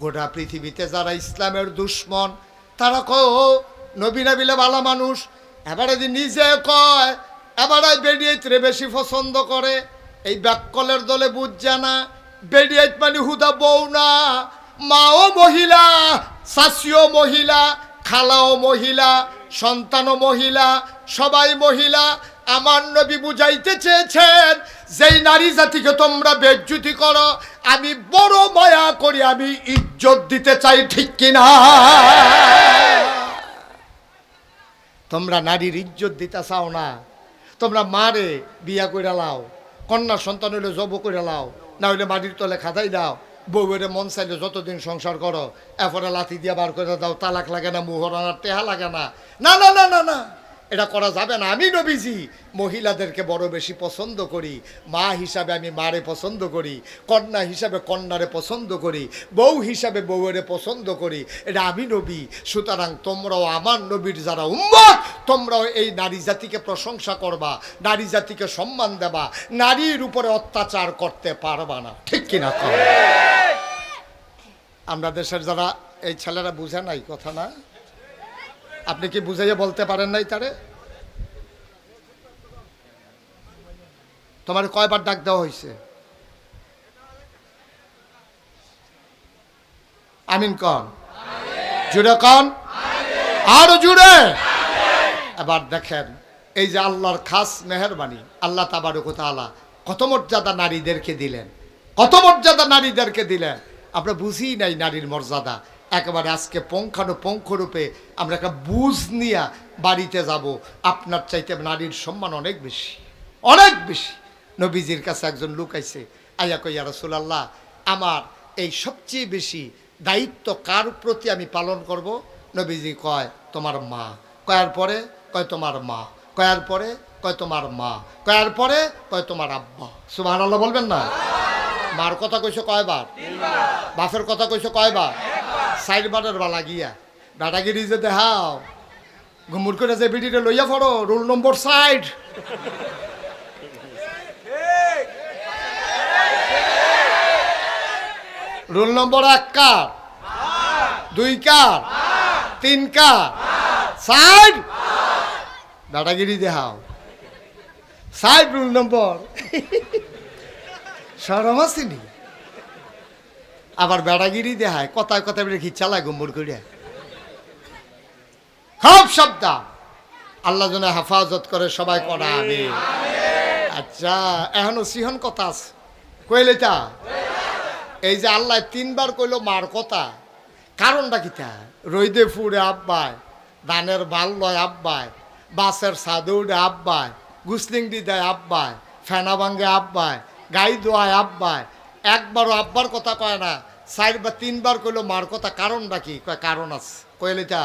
গোটা পৃথিবীতে যারা ইসলামের দুশ্মন, তারা কয় ও নবী নাবিলে ভালো মানুষ, এবারে নিজে কয় এবারে বেডিয়েতরে বেশি পছন্দ করে। এই ব্যাককলের দলে বুঝছে না, বেডিয়েত মানে হুদা বউ না, মাও মহিলা, শাশিও মহিলা, খালাও মহিলা, সন্তানও মহিলা, সবাই মহিলা। আমার নবী বুঝাইতে চেয়েছেন, যেই নারী জাতিকে তোমরা বেজ্জতি করো, আমি বড় মায়া করি, আমি ইজ্জত দিতে চাই, ঠিক কিনা? তোমরা নারীর ইজ্জত দিতে চাও না, তোমরা মারে বিয়া কইরা লাও, কন্যা সন্তান হইলে জব কইরা লাও, না হইলে মাটির তলে খাতাই দাও, বউয়ের মন চাইলে যতদিন সংসার করো, এরপরে লাথি দিয়ে বার করে দাও, তালাক লাগে না, মুহরানার টেহা লাগে না। না না না না না, এটা করা যাবে না। আমি নবীজি মহিলাদেরকে বড় বেশি পছন্দ করি, মা হিসাবে আমি মারে পছন্দ করি, কন্যা হিসাবে কন্যারে পছন্দ করি, বউ হিসাবে বউয়েরে পছন্দ করি, এটা আমি নবী। সুতরাং তোমরাও আমার নবীর যারা উম্মত, তোমরাও এই নারী জাতিকে প্রশংসা করবা, নারী জাতিকে সম্মান দেবা, নারীর উপরে অত্যাচার করতে পারবা না, ঠিক কিনা? আমরা দেশের যারা এই ছেলেরা বুঝে নাই কথা না, আপনি কি বুঝাইয়া বলতে পারেন নাই তারে? তোমার কয়বার ডাক দেওয়া হয়েছে? আমিন কন, জুড়ে কন, আরো জুড়ে। এবার দেখেন, এই যে আল্লাহর খাস মেহেরবানি, আল্লাহ তাবারক ওয়া তাআলা কত মর্যাদা নারীদেরকে দিলেন, কত মর্যাদা নারীদেরকে দিলেন। আমরা বুঝি নাই নারীর মর্যাদা। একেবারে আজকে পুঙ্খানুপুঙ্খরূপে আমরা একটা বুঝ নিয়ে বাড়িতে যাব। আপনার চাইতে নারীর সম্মান অনেক বেশি, অনেক বেশি। নবীজির কাছে একজন লোক আইছে, আইয়া কই, ইয়া রাসূলুল্লাহ, আমার এই সবচেয়ে বেশি দায়িত্ব কার প্রতি আমি পালন করব? নবীজি কয়, তোমার মা। কয়ার পরে কয়, তোমার মা। কয়ার পরে কয়, তোমার মা। কয়ার পরে কয়, তোমার আব্বা। সুবহানাল্লাহ বলবেন না? মার কথা কইছো কয়বার? বাপের কথা কইছো কয়বার? 4 বারের বালা গিয়া দাদাগিরি যে দেখাও, ঘুমুর করে যে বিডিটা লইয়া পড়ো, রোল নম্বর 60। রোল নম্বর 1 কার, 2 কার, 3 কার, 60 দাদাগিরি দেখাও, 60 রোল নম্বর। শরম আসেনি? আবার বেড়াগিরি দেখায়, কথায় কথায় বেড়ে ঘি চালায় গম্বর করে। খুব শব্দ, আল্লাহ যেন হেফাজত করে, সবাই করা আমি। আচ্ছা, এখনো সিহন কথা আছে, কইলে তা এই যে আল্লাহ 3 বার কইলো মার কথা, কারণটা কিতা? রইদে ফুড়ে আব্বায়, ধানের ভাল লয় আব্বায়, বাসের সাদৌড়ে আব্বায়, গুসলিংডি দেয় আব্বায়, ফেনা ভাঙ্গে আব্বায়, গাই দোয়ায় আব্বায়। একবারও আব্বার কথা কয় না, 4 বা 3 বার কইলো মার কথা। কারণটা কি? কয় কারণ আছে, কইলে তা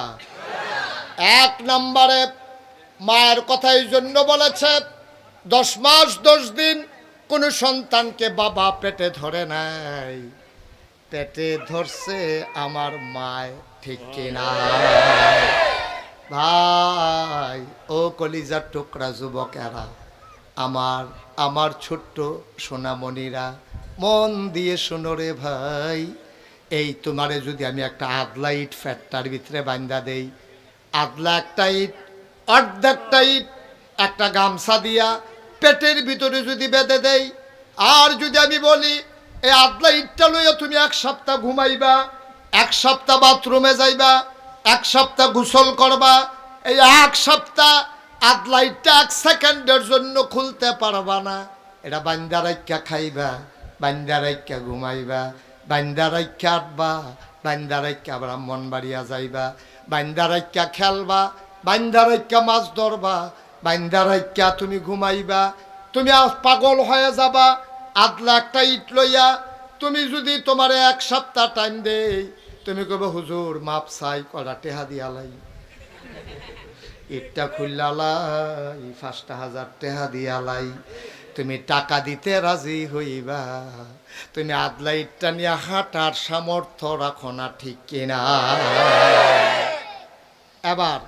1 নম্বরে মায়ের কথা এই জন্য বলেছে, 10 মাস 10 দিন কোনো সন্তানকে বাবা পেটে ধরে নাই, পেটে ধরছে আমার মায়, ঠিক কিনা ভাই? ও কলিজার টুকরা যুবকেরা, আমার ছোট্ট সোনামণিরা, মন দিয়ে শোনো রে ভাই। এই তোমারে যদি আমি একটা আদলা ইট ফ্যাটটার ভিতরে বান্ধা দেই, আদলা একটা ইট, অর্ধেকটা ইট একটা গামছা দিয়া পেটের ভিতরে যদি বেঁধে দেই, আর যদি আমি বলি এই আদলা ইটটা লইয়া তুমি 1 সপ্তাহ ঘুমাইবা, 1 সপ্তাহ বাথরুমে যাইবা, 1 সপ্তাহ গোসল করবা, এই 1 সপ্তাহ আদলা ইটটা 1 সেকেন্ডের জন্য খুলতে পারবা না। এটা বান্দা রাইখা খাইবা, বান্দা রাইখা ঘুমাইবা, বান্দা রাইখা আটবা, বান্দা রাইখা ব্রাহ্মণবাড়িয়া যাইবা, বান্দা রাইখা খেলবা, বান্দা রাইখা মাছ ধরবা, বান্দা রাইখা তুমি ঘুমাইবা। তুমি পাগল হয়ে যাবা আদলা একটা ইট লইয়া। তুমি যদি তোমার 1 সপ্তাহ টাইম দেই, তুমি কবে হুজুর মাপ চাই, কটা টেহা দিয়ালাই, ইটটা খুললাই 5,000 টেহা দিয়ালাই। তুমি টাকা দিতে রাজি হইবা, তুমি আদলা ইটটা নিয়ে হাঁটার সামর্থ্য রাখো না, ঠিক কিনা? এবার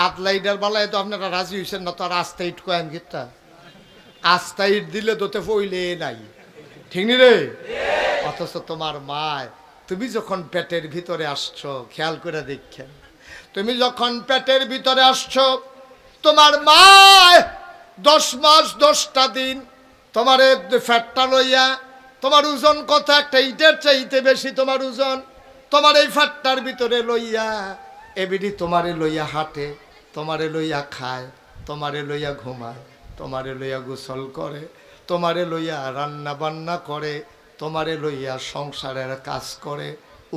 আদলা ইটের বেলায় তো আপনারা রাজি হয়েছেন না, তো আর আস্তা ইট কয়েন গীতটা, আস্তা ইট দিলে তোতে পইলে নাই, ঠিক নি রে? অথচ তোমার মায়, তুমি যখন পেটের ভিতরে আসছো, খেয়াল করে দেখছেন, তুমি যখন পেটের ভিতরে আসছো, তোমার মায় 10 মাস 10টা দিন তোমার ফ্যাটটা লইয়া, তোমার ওজন কত? একটা ইটের চাইতে বেশি তোমার ওজন, তোমার এই ফাট্টার ভিতরে লইয়া এবিডি তোমারে লইয়া হাঁটে, তোমারে লইয়া খায়, তোমারে লইয়া ঘুমায়, তোমারে লইয়া গোসল করে, তোমারে লইয়া রান্না বান্না করে, তোমারে লইয়া সংসারের কাজ করে,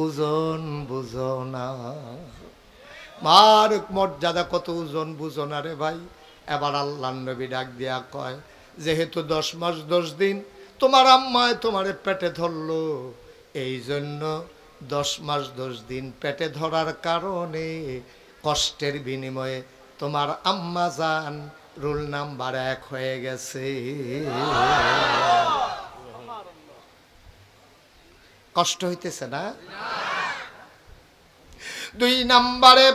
ওজন বুঝো না। মার মর্যাদা কত ওজন বুঝো না রে ভাই। এবার আল্লাহর নবী ডাক দিয়া কয়, যেহেতু 10 মাস 10 দিন তোমার আম্মায় তোমারে পেটে ধরলো, এই জন্য 10 মাস 10 দিন পেটে ধরার কারণে কষ্টের বিনিময়ে তোমার আম্মা জান রোল নাম্বার 1 হয়ে গেছে। কষ্ট হইতেছে না? 2 নম্বরে,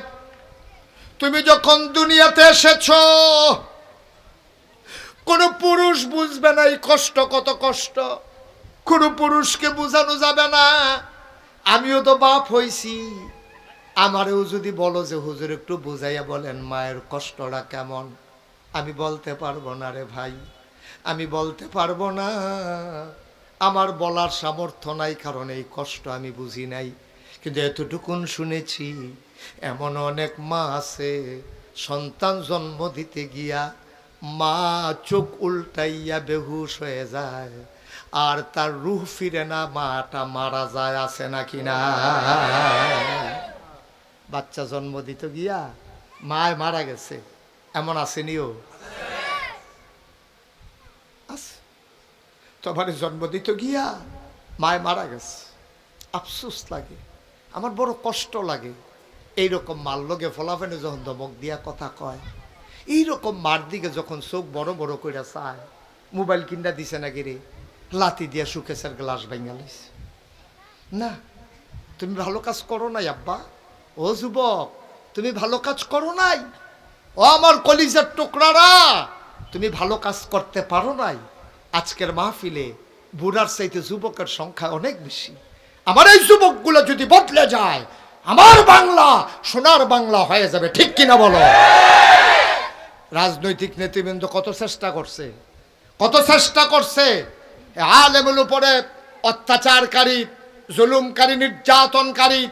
তুমি যখন দুনিয়াতে এসেছো কোন পুরুষ বুঝবে না এই কষ্ট কত কষ্ট, কোন পুরুষকে বোঝানো যাবে না। আমিও তো বাপ হইছি, আমারেও যদি বলো যে হুজুর একটু বুঝাইয়া বলেন মায়ের কষ্টটা কেমন, আমি বলতে পারবো না রে ভাই, আমি বলতে পারবো না। আমার বলার সামর্থ্য নাই, কারণ এই কষ্ট আমি বুঝি নাই। কিন্তু এতটুকুন শুনেছি, এমন অনেক মা আছে সন্তান জন্ম দিতে গিয়া মা চোখ উল্টাইয়া বেহুশ হয়ে যায়, আর তার রূহ ফিরে না, মাটা মারা যায়, আছে নাকি না? বাচ্চা জন্ম দিতে গিয়া মায় মারা গেছে, এমন আসেনিও? আছে। তোমার জন্ম দিতে গিয়া মায় মারা গেছে, আফসোস লাগে, আমার বড় কষ্ট লাগে। এইরকম মার লগে ফলাফেনে যখন ধমক দিয়া কথা কয়, এইরকম মার দিকে যখন চোখ বড় বড় করে চায়, মোবাইল কিনা দিছে নাকি রে, লাতি দিয়া সুকেশের গ্লাস ভেঙে লাইছে। না, তুমি ভালো কাজ করো নাই আব্বা, ও যুবক তুমি ভালো কাজ করো নাই, ও আমার কলিজার টুকরারা তুমি ভালো কাজ করতে পারো নাই। আজকের মাহফিলে বুড়ার চাইতে যুবকের সংখ্যা অনেক বেশি। আমার এই যুবকগুলো যদি বদলে যায়, আমার বাংলা সোনার বাংলা হয়ে যাবে, ঠিক কিনা বলো? রাজনৈতিক নেতৃবৃন্দ কত চেষ্টা করছে, কত চেষ্টা করছে আলেমের উপরে অত্যাচারকারী, জুলুমকারী, নির্যাতনকারী,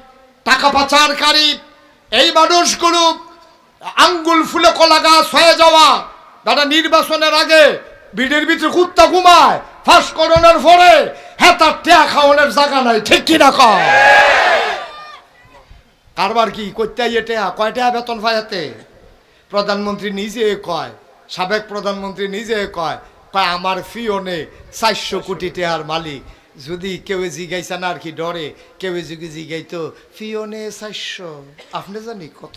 টাকা পাচারকারী এই মানুষগুলো আঙ্গুল ফুলে কলা গাছ হয়ে যাওয়া, তারা নির্বাচনের আগে বিড়ির ভিতরে কুত্তা ঘুমায়, ফাঁস করোনার পরে হ্যাঁ তার টেয়া খাওয়ানোর জায়গা নাই, ঠিক কিনা কয়? কারবার কি করতে টেয়া, কয় টেয়া বেতন পাইতে? প্রধানমন্ত্রী নিজে কয়, সাবেক প্রধানমন্ত্রী নিজে কয়, কয় আমার ফিওনে 400 কোটি টাকার মালিক। যদি কেউ জিগাইছে না আর কি ডরে, কেউ যদি জিগাইতো ফিওনে 400, আপনি জানি কত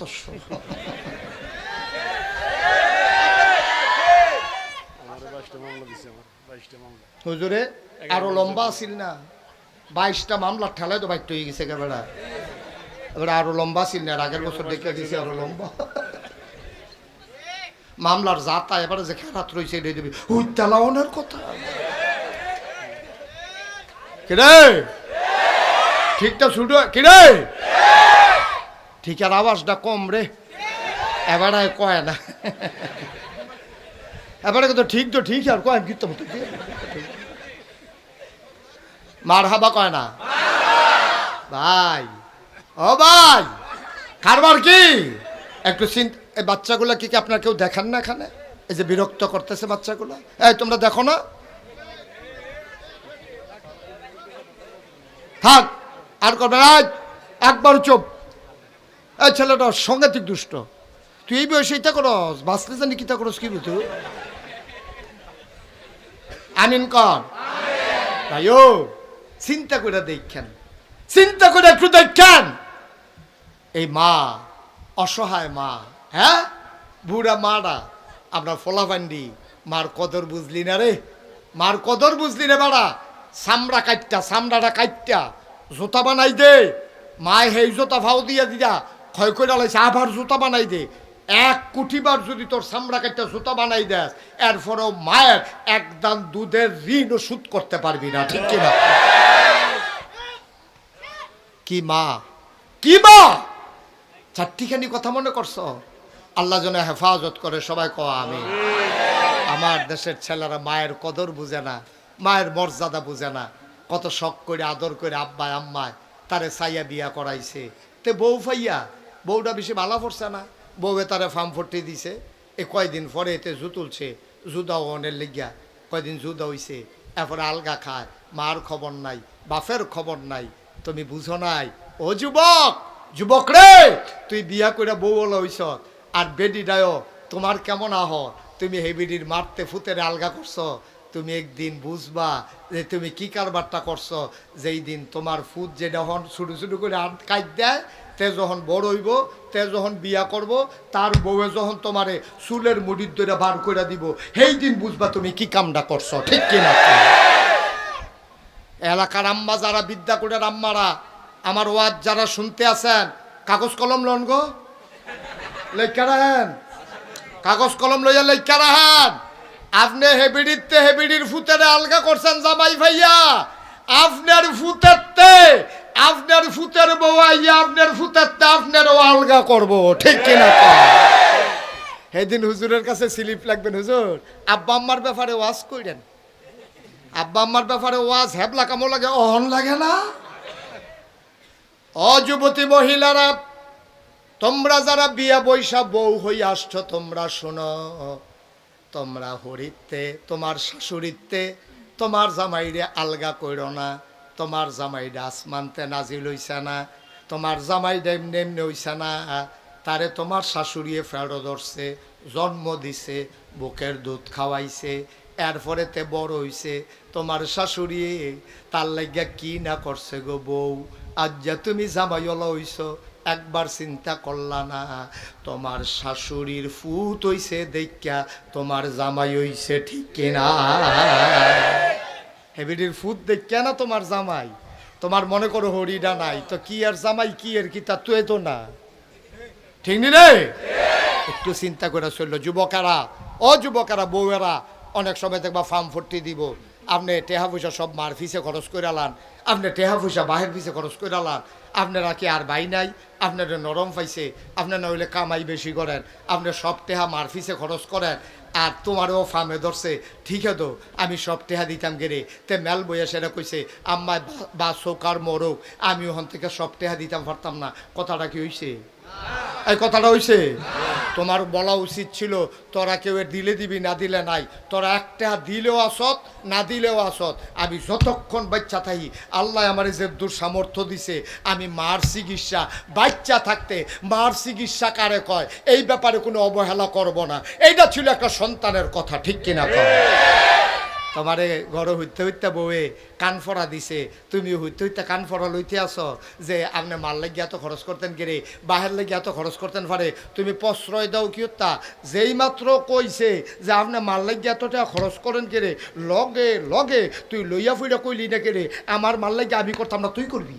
হুজুরে আরো লম্বা আছিল না, 22টা মামলা ঠেলায় তো বাইট হয়ে গেছে একেবারে। এবার আরো লম্বা ছিল না, আগের বছর দেখে দিয়েছে আরো লম্বা মামলার জাতা। এবারে যে খেলাত রয়েছে এটাই দেবে ওই তেলাওয়ানের কথা। কিরে ঠিকটা ছুটো, কিরে ঠিক আর আওয়াজটা কম রে, এবারে কয় না, এবারে কিন্তু ঠিক তো ঠিক আর কয় কিন্তু মার হাবা কয় না ভাই। ও ভাই কারবার কি একটু চিন্তা, এই বাচ্চাগুলো কি আপনার কেউ দেখেন না এখানে? এই যে বিরক্ত করতেছে বাচ্চাগুলো, এই তোমরা দেখো না? থাক আর করবে না, একবার চুপ। এই ছেলেটা সাংঘাতিক দুষ্ট, তুই এই বয়সে ইটা করস, বাঁচলে জানি কিতা করস, কি বুঝু? আমিন কর ভাই। ও চিন্তা করে দেখেন, চিন্তা করে একটু দেখেন, এই মা অসহায় মা, হ্যাঁ বুড়া মারা, আমরা ফোলাফান্ডি মার কদর বুঝলি না রে, মার কদর বুঝলি রে বাড়া। চামড়া কাটটা, চামড়াটা কাটটা জুতা বানাই দে, মায় সেই জুতা ভাও দিয়া দিয়া ক্ষয় করে লাইছে, আবার জুতা বানাই দে। 1 কোটি বার যদি তোর চামড়া কাটটা জুতা বানাই দেস, এরপরেও মায়ের একদান দুধের ঋণও শোধ করতে পারবি না, ঠিক কিনা? কি মা, কি মা, চারটিখানি কথা মনে করছো? আল্লাহ যেন হেফাজত করে, সবাই কও আমি। আমার দেশের ছেলেরা মায়ের কদর বুঝে না, মায়ের মর্যাদা বুঝে না। কত শখ করে আদর করে আব্বায় আম্মায় তারে সাইয়া বিয়া করাইছে। তে বউ ফাইয়া বউটা বেশি ভালো পড়ছে না, বউয়ে তারে ফার্ম ফট্টি দিছে। এ কয়দিন পরে এতে জু তুলছে, জুদা অনের লেগিয়া কয়দিন জুদা হইছে, এরপরে আলগা খায়, মার খবর নাই, বাপের খবর নাই। তুমি বুঝো নাই ও যুবক, যুবক রে, তুই বিয়া করে বউ হলো হইছ, আর বেডিটাও তোমার কেমন আহ, তুমি হে বেডির মারতে ফুতের আলগা করছো। তুমি একদিন বুঝবা যে তুমি কি কারবারটা করছো। যেই দিন তোমার ফুট যে যখন শুরু শুরু করে কাজ দেয়, তে যখন বড় হইব, তে যখন বিয়া করব, তার বউয়ে যখন তোমারে চুলের মুড়ির দইরা বার করে দিব, সেই দিন বুঝবা তুমি কি কামটা করছো। ঠিক কিনা? এলাকার আম্মা যারা, বিদ্যা করে আম্মারা, আমার ওয়াজ যারা শুনতে আছেন, কাগজ কলম লন গো, লেখা রাখেন, কাগজ কলম লইয়া লেখা রাখেন। আপনি হেবিডিতে হেবিডির ফুতের আলগা করছেন জামাই ভাইয়া, আপনার ফুতেরতে আপনার ফুতের বউয়াইয়া আপনার ফুতেরতে আপনারও আলগা করব। ঠিক কিনা? সেদিন হুজুরের কাছে স্লিপ লাগবেন, হুজুর আব্বা আম্মার ব্যাপারে ওয়াজ কইরেন, আব্বা আম্মার ব্যাপারে ওয়াজ হ্যাবলা কামো লাগে, অহন লাগে না? অযুবতী মহিলারা, তোমরা যারা বিয়া বৈশা বউ হই আসছো, তোমরা শোনো, তোমরা হরিতে তোমার শাশুড়িতে তোমার জামাইরে আলগা কইরো না। তোমার জামাইরে আসমানতে নাজিল হইছে না, তোমার জামাইরে এমনি এমনি হইছে না, তারে তোমার শাশুড়িয়ে ফেরো ধরছে, জন্ম দিছে, বুকের দুধ খাওয়াইছে, এরপরে তে বড় হইছে। তোমার শাশুড়ি তার লাগিয়া কি না করছে গো বউ, আজ যা তুমি জামাইওয়ালা হইছ, একবার চিন্তা করলা না? তোমার শাশুড়ির ফুট হইছে দেখা তোমার জামাই হইছে। ঠিক কিনা? হেবিডির ফুট দেখা না তোমার জামাই। তোমার মনে করো হরিডা নাই তো কি আর জামাই কি এর কি তা তুই তো না। ঠিক নি রে? একটু চিন্তা করে চললো যুবকেরা, ও যুবকেরা, বউয়েরা অনেক সময় দেখবা ফার্ম ফট্টি দিব, আপনি টেহা পয়সা সব মার ফিসে খরচ করে আলান, আপনি টেহা পয়সা বাহের ফিসে খরচ করে আলান। আপনারা কি আর ভাই নাই? আপনারা নরম পাইছে, আপনার নইলে কামাই বেশি করেন, আপনি সব টেহা মার ফিসে খরচ করেন, আর তোমারও ফার্মে ধরছে। ঠিক আছে তো, আমি সব টেহা দিতাম গেরে, তে মেল বইয়া সেটা কইছে আম্মায় বা চৌকার মরক, আমি ওখান থেকে সব টেহা দিতাম পারতাম না। কথাটা কি হইছে? এই কথাটা হইছে? তোমার বলা উচিত ছিল তোরা কেউ দিলে দিবি, না দিলে নাই। তোরা একটা দিলেও আসত, না দিলেও আসত। আমি যতক্ষণ বাচ্চা থাকি, আল্লাহ আমার যে দূর সামর্থ্য দিছে, আমি মার চিকিৎসা বাচ্চা থাকতে, মার চিকিৎসা কারে কয় এই ব্যাপারে কোনো অবহেলা করব না। এইটা ছিল একটা সন্তানের কথা। ঠিক কিনা? তোমারে ঘরে হইতে হইতে বউয়ে কানফড়া দিছে, তুমি হইতে হইতে কানফড়া লইতে আসো যে আপনি মাল লাগিয়ে এত খরচ করতেন গেরে, বাহের লাগিয়ে এত খরচ করতেন পারে, তুমি প্রশ্রয় দাও কি হত্যা? যেই মাত্র কইছে যে আপনি মাল লাগিয়ে এতটা খরচ করেন গেরে, লগে লগে তুই লইয়া ফুইরা কইলি না গেরে আমার মাল লাগিয়ে আমি করতাম না, তুই করবি।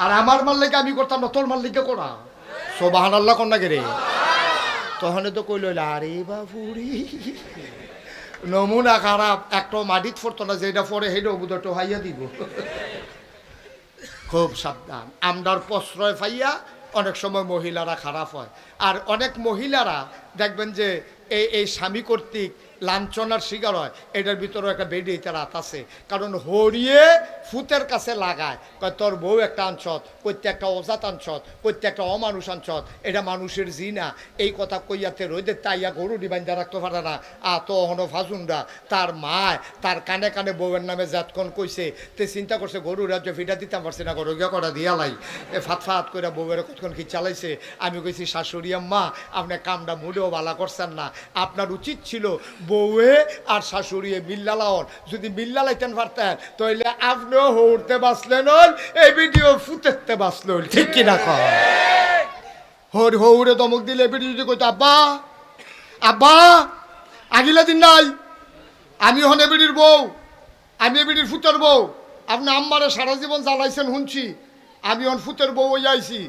আর আমার মাল লাগিয়ে আমি করতাম না, তোর মাল লাগিয়ে করা। সুবহানাল্লাহ কন্যা গেরে। তখন তো কইল আরে বাবুরি, নমুনা খারাপ, একটা মাটিত ফরতো না, যেটা পরে সেইটা বুধটো হাইয়া দিব। খুব সাবধান। আমরার প্রশ্রয় পাইয়া অনেক সময় মহিলারা খারাপ হয়। আর অনেক মহিলারা দেখবেন যে এই স্বামী কর্তৃক লাঞ্ছনার শিকার হয়। এটার ভিতরেও একটা বেডি রাত আছে, কারণ হরিয়ে ফুতের কাছে লাগায়, কয় তোর বউ একটা আনছত, কইতে একটা অজাত আনছত, কইতে একটা অমানুষ আনছত, এটা মানুষের জি না। এই কথা কইয়াতে রোদের তাইয়া গরু ডিবাইন্দা রাখতে পারে না। তো অহনো ফাজুনরা তার মায় তার কানে কানে বউয়ের নামে যাতক্ষণ কইছে, তে চিন্তা করছে গরু রাজ্য ফিটা দিতাম পারছি না, গরু গিয়া করা দিয়া লাই ফাত ফাত করে বউয়ের কতক্ষণ কি চালাইছে। আমি কইছি শাশুড়ি আম্মা আপনি কামটা মুডেও বালা করছেন না, আপনার উচিত ছিল বউয়ে আর শাশুড়িয়ে মিল্লালাওন, যদি মিল্লা লাইতেন পারতেন তাহলে আপনিও হৌড়তে বাঁচলেন, এই ভিডিও ফুতেতে বাঁচলেন। ঠিক কিনা? হৌড়ে দমক দিলে ভিডিও যদি কইতো আব্বা আব্বা আগিলা দিন নাই, আমি হন এবিডির বউ, আমি এবিডির ফুতের বউ, আপনি আম্মারে সারা জীবন জ্বালাইছেন শুনছি, আমি হন ফুতের বউ হয়ে আইছি।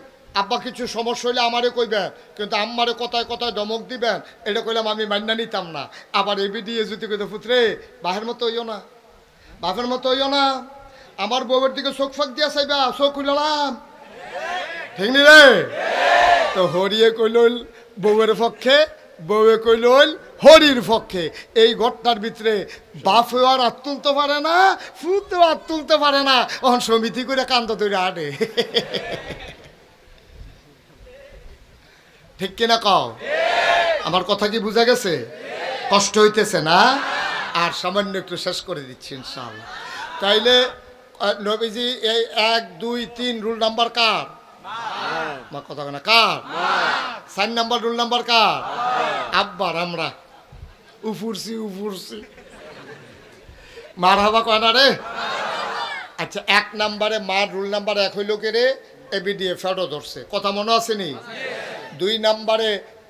আব্বা কিছু সমস্যা হইলে আমারে কইবেন, কিন্তু আম্মারে কথায় কথায় ধমক দিবেন, এটা কইলাম আমি মান্না নিতাম না। আবার এবি দিয়ে যদি কইতে ফুতরে বাহের মতো হইও না, বাপের মতো হইও না, আমার বউয়ের দিকে চোখ ফাঁক দিয়া চাইবা, চোখ হইলাম। ঠিক নি রে? তো হরিয়ে কইল বউয়ের পক্ষে বউয়ে কইল হইল হরির পক্ষে। এই ঘরটার ভিতরে বাপেও আর হাত তুলতে পারে না, ফুতেও হাত তুলতে পারে না, অন সমিতি করে কান্দ তৈরি আটে। ঠিক কিনা কও? আমার কথা কি বুঝা গেছে? কষ্ট হইতেছে না? আর সামান্য একটু শেষ করে দিচ্ছি ইনশাআল্লাহ। তাইলে নবীজি এই 1 2 3 রুল নাম্বার কার? মা কথা না কার? 4 নাম্বার রুল নাম্বার কার? আব্বার। আমরা উফুরছি মারহাবা কয় না রে? আচ্ছা 1 নাম্বারে মার রুল নাম্বার 1 হইল কে রে? এবিডিএ ফেডো ধরছে, কথা মনে আছে নি? 2 নাম্বারে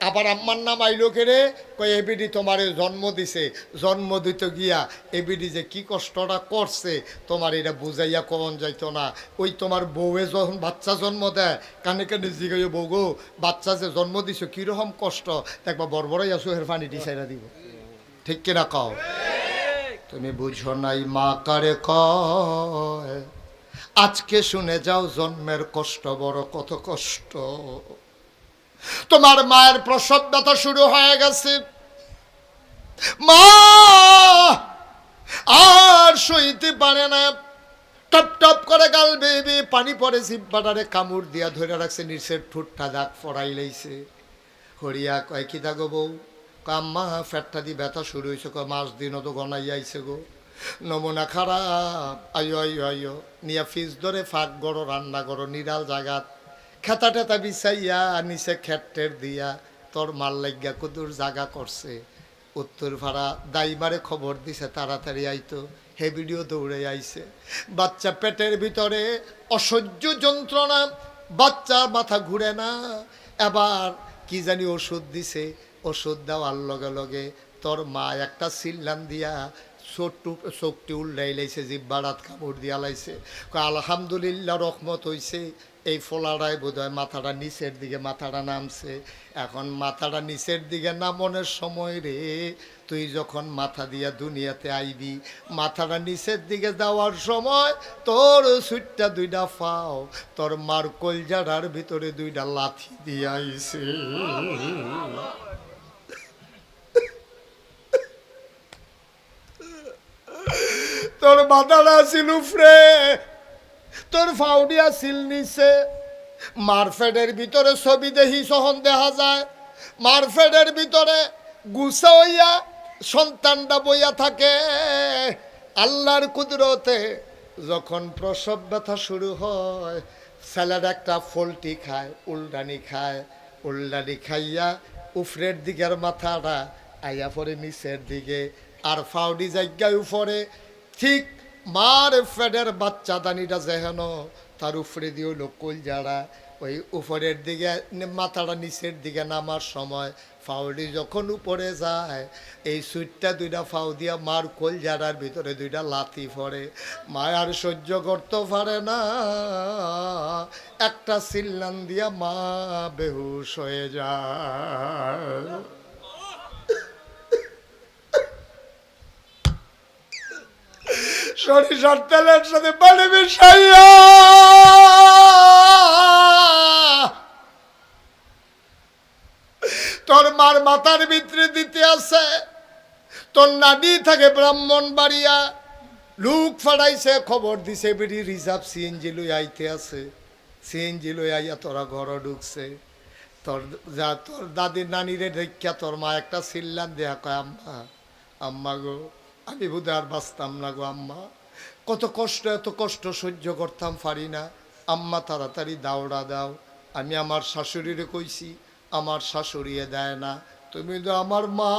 আবার আম্মার নাম আইলো কে রে? কয় এবিডি তোমারে জন্ম দিছে, জন্ম দিতে গিয়া এবিডি যে কি কষ্টটা করছে তোমার এটা বুঝাইয়া কখন যাইতো না। ওই তোমার বউয়ে যখন বাচ্চা জন্ম দেয় কানে কানে জিগাইও, বউ গো বাচ্চা যে জন্ম দিছো কীরকম কষ্ট, দেখবা বড়বড়াইয়া চোখের পানি ডিসাইরা দিব। ঠিক কিনা কও? তুমি বুঝো নাই মা কারে কয়, আজকে শুনে যাও জন্মের কষ্ট বড় কত কষ্ট। তোমার মায়ের প্রসব ব্যথা শুরু হয়ে গেছে, মা আর সইতে পারে না, টপ টপ করে গাল বেবি পানি পড়ে, জিব্বাটারে কামড় দিয়া ধরে রাখছে, নিচের ঠোঁটটা দাগ ফড়াই লাইছে। হরিয়া কয় কি দাগো বউ? কাম্মা ফ্যাটটা দিয়ে ব্যথা শুরু হয়েছে। কয় 5 দিনও তো গনাই আইছে গো, নমুনা খারাপ। আইও আইও আইও নিয়া ফিস ধরে ফাঁক গড়ো, রান্না করো, নিরাল জাগাত খেতা টেতা বিছাইয়া নিচে খেটের দিয়া তোর মাল লাগিয়া কুদুর জাগা করছে। উত্তর ভাড়া দাইমারে খবর দিছে তাড়াতাড়ি আইতো, হে ভিডিও দৌড়ে আইছে। বাচ্চা পেটের ভিতরে অসহ্য যন্ত্রণা, বাচ্চার মাথা ঘুরে না। এবার কি জানি ওষুধ দিছে, ওষুধ দেওয়ার লগে লগে তোর মা একটা সিল্লান দিয়া চোখটি উল্লাই লাইছে, জিব্বারাত কামড় দিয়া লাইছে। আলহামদুলিল্লাহ রহমত হইছে, এই ফোলাটাই বোধ হয় মাথাটা নিচের দিকে মাথাটা নামছে। এখন মাথাটা নিচের দিকে নামনের সময় রে, তুই যখন মাথা দিয়া দুনিয়াতে আইবি, মাথাটা নিচের দিকে যাওয়ার সময় তোর সুইটটা 2টা পাও তোর মার কলজাটার ভিতরে 2টা লাথি দিয়ে আইছে। তোর মাথাটা ছিল উপরে, তোর ফাউডি আসিল নিচে। মারফেডের ভিতরে ছবি দেখি সহন দেখা যায়, মারফেডের ভিতরে গুছা হইয়া সন্তানটা বইয়া থাকে। আল্লাহর কুদরতে যখন প্রসব ব্যথা শুরু হয়, ছেলের একটা ফলটি খায়, উলডানি খায়, উলডানি খাইয়া উফরের দিকের মাথাটা আইয়া পরে নিচের দিকে, আর ফাউডি জায়গায় উপরে। ঠিক মার ফেডের বাচ্চা দানিটা যেহেন তার উপরে দিয়ে হইল কলজারা, ওই উপরের দিকে মাথাটা নিচের দিকে নামার সময় ফাউডি যখন উপরে যায়, এই সুইটটা 2টা ফাউ দিয়া মার কলজারার ভিতরে 2টা লাথি পড়ে। মায়ার সহ্য করতে পারে না, একটা সিল্লান দিয়া মা বেহুশ হয়ে যায়। সরিষার তেলের সাথে পানি মিশাইয়া তোর মার মাথার ভিতরে দিতে আছে। তোর নানি থাকে ব্রাহ্মণবাড়িয়া, লোক ফাড়াইছে, খবর দিছে বেরি রিজার্ভ সিএনজি লই আইতে আছে। সিএনজি লই আইয়া তোরা ঘর ঢুকছে। তোর দাদির নানিরে দেখা তোর মা একটা সিল্লান দেয়া কয়, আম্মা আম্মা গো আমি বোধহয় আর বাঁচতাম না গো আম্মা, কত কষ্ট, এত কষ্ট সহ্য করতাম পারি না আম্মা, তাড়াতাড়ি দাওড়া দাও। আমি আমার শাশুড়িরে কইছি, আমার শাশুড়িয়ে দেয় না। তুমি তো আমার মা,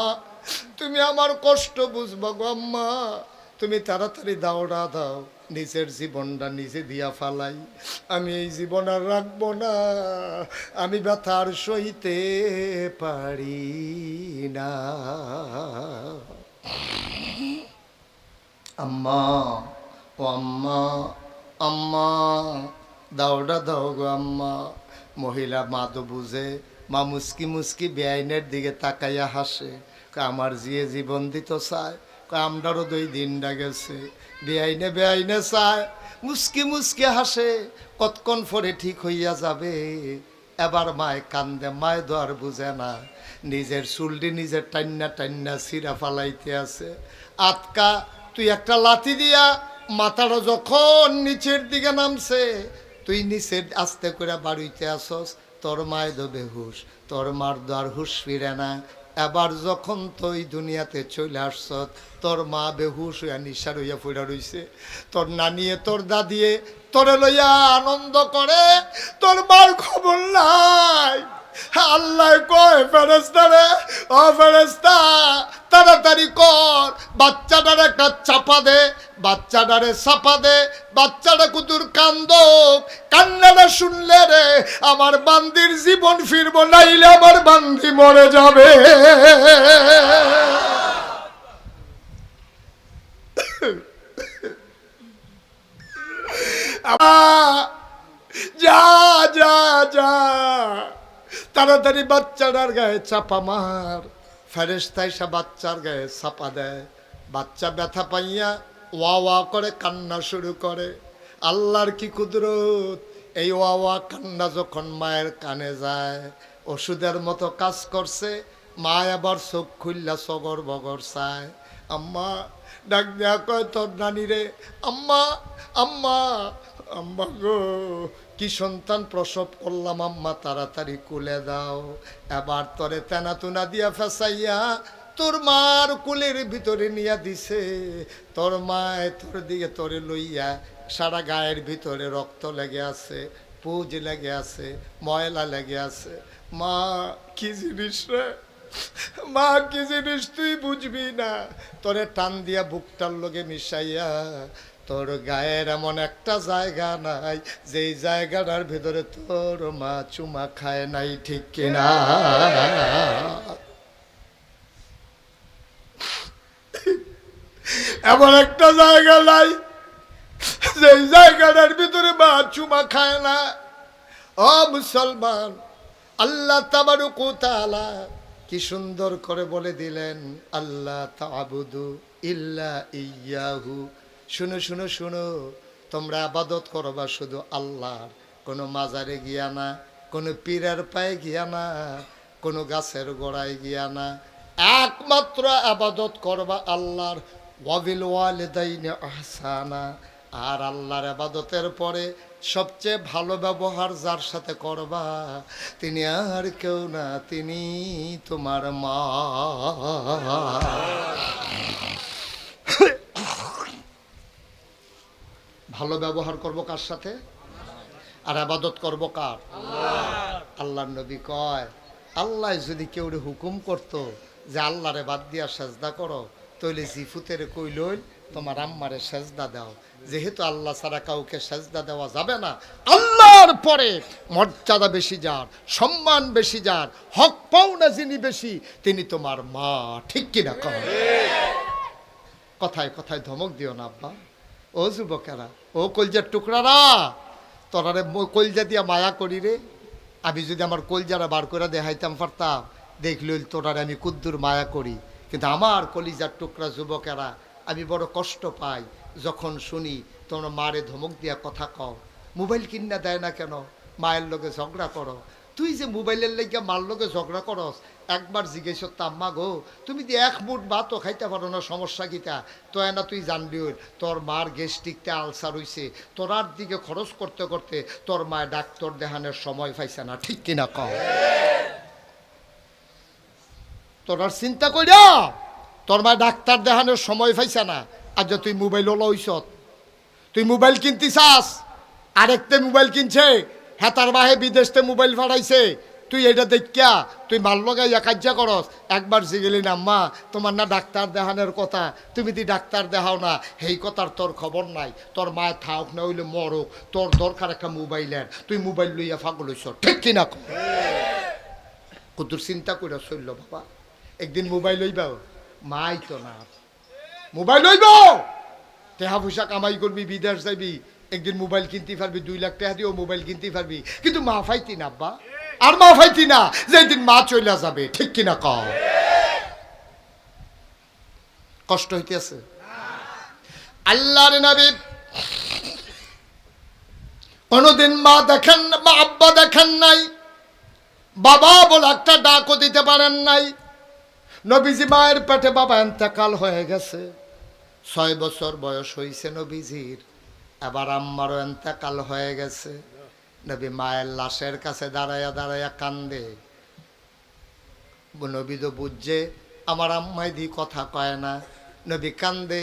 তুমি আমার কষ্ট বুঝবা গো আম্মা, তুমি তাড়াতাড়ি দাওড়া দাও, নিজের জীবনটা নিজে দিয়া ফালাই, আমি এই জীবন আর রাখবো না, আমি ব্যথার সইতে পারি না। আম্মা ও আম্মা, আম্মা দাওড়া দাও গো আম্মা। মহিলা মা তো বুঝে, মা মুস্কি মুস্কি বেআইনের দিকে তাকাইয়া হাসে, আমার জিয়ে জীবন দিত চায়, আমরারও 2 দিনটা গেছে। বেআইনে বেআইনে চায়, মুস্কি মুস্কি হাসে, কতক্ষণ পরে ঠিক হইয়া যাবে। এবার মায় কান্দে, মায় তো আর বুঝে না, নিজের চুলটি নিজের টান্না টান্না সিরা ফালাইতে আছে। আতকা তুই একটা লাথি দিয়া মাথাটা যখন নিচের দিকে নামছে, তুই নিচের আস্তে করে বাড়িতে আসস, তোর মায় তো বেহুশ, তোর মার তো আর হুশ ফিরে না। এবার যখন তুই দুনিয়াতে চলে আসছ, তোর মা বেহুশ হইয়া নিশার হইয়া ফুড়া রইছে, তোর নানিয়ে তোর দাদিয়ে তোরে লইয়া আনন্দ করে, তোর মার খবর নাই। আল্লাহ কয় ফেরেশতা রে, ও ফেরেশতা তাড়াতাড়ি কর, বাচ্চাটার একটা চাপা দে, বাচ্চাটারে চাপা দে, বাচ্চাটা কুতুর কান্দ, কান্নাটা শুনলে রে আমার বান্দির জীবন ফিরবো, নাইলে আমার বান্দি মরে যাবে। যা যা যা তাড়াতাড়ি বাচ্চাটার গায়ে চাপা মার। ফেরেশতা এসে বাচ্চার গায়ে চাপা দেয়, বাচ্চা ব্যথা পাইয়া ওয়া ওয়া করে কান্না শুরু করে। আল্লাহর কি কুদরত, এই ওয়া ওয়া কান্না যখন মায়ের কানে যায় ওষুধের মতো কাজ করছে। মা আবার চোখ খুললা সগর বগর চায়। আম্মা ডাক দেয়া কয় তোর নানি রে, আম্মা আম্মা আম্মা গো, কি সন্তান প্রসব করলাম আম্মা, তাড়াতাড়ি কুলে দাও। এবার তোরে তেনা তুনা দিয়া ফেসাইয়া তোর মার কুলের ভিতরে নিয়া দিছে। তোর মায় তোর দিকে তোরে লইয়া, সারা গায়ের ভিতরে রক্ত লেগে আছে, পুজ লেগে আছে, ময়লা লেগে আছে। মা কি জিনিস রে, মা কি জিনিস তুই বুঝবি না। তোরে টান দিয়া বুকটার লগে মিশাইয়া, তোর গায়ের এমন একটা জায়গা নাই যেই জায়গাটার ভিতরে তোর মা চুমা খায় নাই, ঠিক কিনা? এমন একটা জায়গা নাই যেই জায়গাটার ভিতরে মা চুমা খায় না। ও মুসলমান, আল্লাহ তাবারক ওয়া তাআলা কি সুন্দর করে বলে দিলেন, আল্লাহ তা'বুদু ইল্লা ইয়াহু। শুনো শুনো শুনো, তোমরা ইবাদত করবা শুধু আল্লাহর, কোনো মাজারে গিয়া না, কোনো পীরের পায়ে গিয়া না, কোনো গাছের গোড়ায় গিয়া না, একমাত্র ইবাদত করবা আল্লাহর। ওয়াবিল ওয়ালিদাইনি ইহসানা, আর আল্লাহর ইবাদতের পরে সবচেয়ে ভালো ব্যবহার যার সাথে করবা তিনি আর কেউ না, তিনি তোমার মা। ভালো ব্যবহার করব কার সাথে? আর ইবাদত করব কার? আল্লাহর নবী কয়, আল্লাহ যদি কেউরে হুকুম করতো যে আল্লাহরে বাদ দিয়া সেজদা করো, তইলে জিফুতের কইলইল তোমার আম্মারে সেজদা দাও। যেহেতু আল্লাহ ছাড়া কাউকে সেজদা দেওয়া যাবে না, আল্লাহর পরে মর্যাদা বেশি যার, সম্মান বেশি যার, হক পাওনা যিনি বেশি, তিনি তোমার মা, ঠিক কিনা? কথায় কথায় ধমক দিও না আব্বা। ও যুবকেরা, ও কলজার টুকরারা, তোরারে কলজা দিয়া মায়া করি রে। আমি যদি আমার কলজারা বার করে দেখাইতাম পারতাম, দেখলি তোরারে আমি কুদ্দুর মায়া করি। কিন্তু আমার কলিজার টুকরা যুবকেরা, আমি বড় কষ্ট পাই যখন শুনি তোমরা মারে ধমক দিয়া কথা কও। মোবাইল কিনা দেয় না কেন? মায়ের লগে ঝগড়া করো। তুই যে মোবাইলের লেগে মার লগে ঝগড়া করস, একবার জিজ্ঞেস আম্মা গো, তুমি যে এক মুঠ ভাতও খাইতে পারো না, সমস্যা কিটা? তো না তুই জানবি তোর মার গ্যাস্ট্রিকতে আলসার হইছে, তোরার দিকে খরচ করতে করতে তোর মায় ডাক্তার দেখানোর সময় পাইছে না, ঠিক কিনা কও? তোরার চিন্তা কইরা তোর মায় ডাক্তার দেখানোর সময় পাইছে না, আর যে তুই মোবাইল লইছ, তুই মোবাইল কিনতে চাস, আরেকতে মোবাইল কিনছে, হেতার বাহে বিদেশতে মোবাইল ভাড়াইছে, তুই এটা দেখিয়া তুই মাল লগাইয়া কার্য করস। একবার জিগেলি না আম্মা তোমার না ডাক্তার দেখানোর কথা, তুমি দি ডাক্তার দেখাও না, সেই কথার তোর খবর নাই। তোর মায়ের থাক না হইলে মরক, তোর দরকার একটা মোবাইলের, তুই মোবাইল লইয়া ফাগল হইছ, ঠিক কিনা? কত চিন্তা করে চলল বাবা। একদিন মোবাইল লইবাও, মাই তো না, মোবাইল লইব, টেহা পয়সা কামাই করবি, বিদেশ যাবি, একদিন মোবাইল কিনতে পারবি, 2 লাখ টাকা দিয়েও মোবাইল কিনতে পারবি, কিন্তু মা ফাইতি না আব্বা, আর মা ফাইতি না যেদিন মা চলে যাবে, ঠিক কিনা কও? কষ্ট হইতেছে? আল্লাহর নবী কোনদিন মা দেখেন, মা আব্বা দেখেন নাই, বাবা বলে একটা ডাকও দিতে পারেন নাই। নবীজি মায়ের পেটে বাবা এন্তেকাল হয়ে গেছে, 6 বছর বয়স হয়েছে নবীজির। আবার আম্মারও এন্তেকাল হয়ে গেছে। নবী মায়ের লাশের কাছে দাঁড়াইয়া দাঁড়াইয়া কান্দে। নবী তো বুঝছে আমার আম্মাই দি কথা কয় না, নবী কান্দে।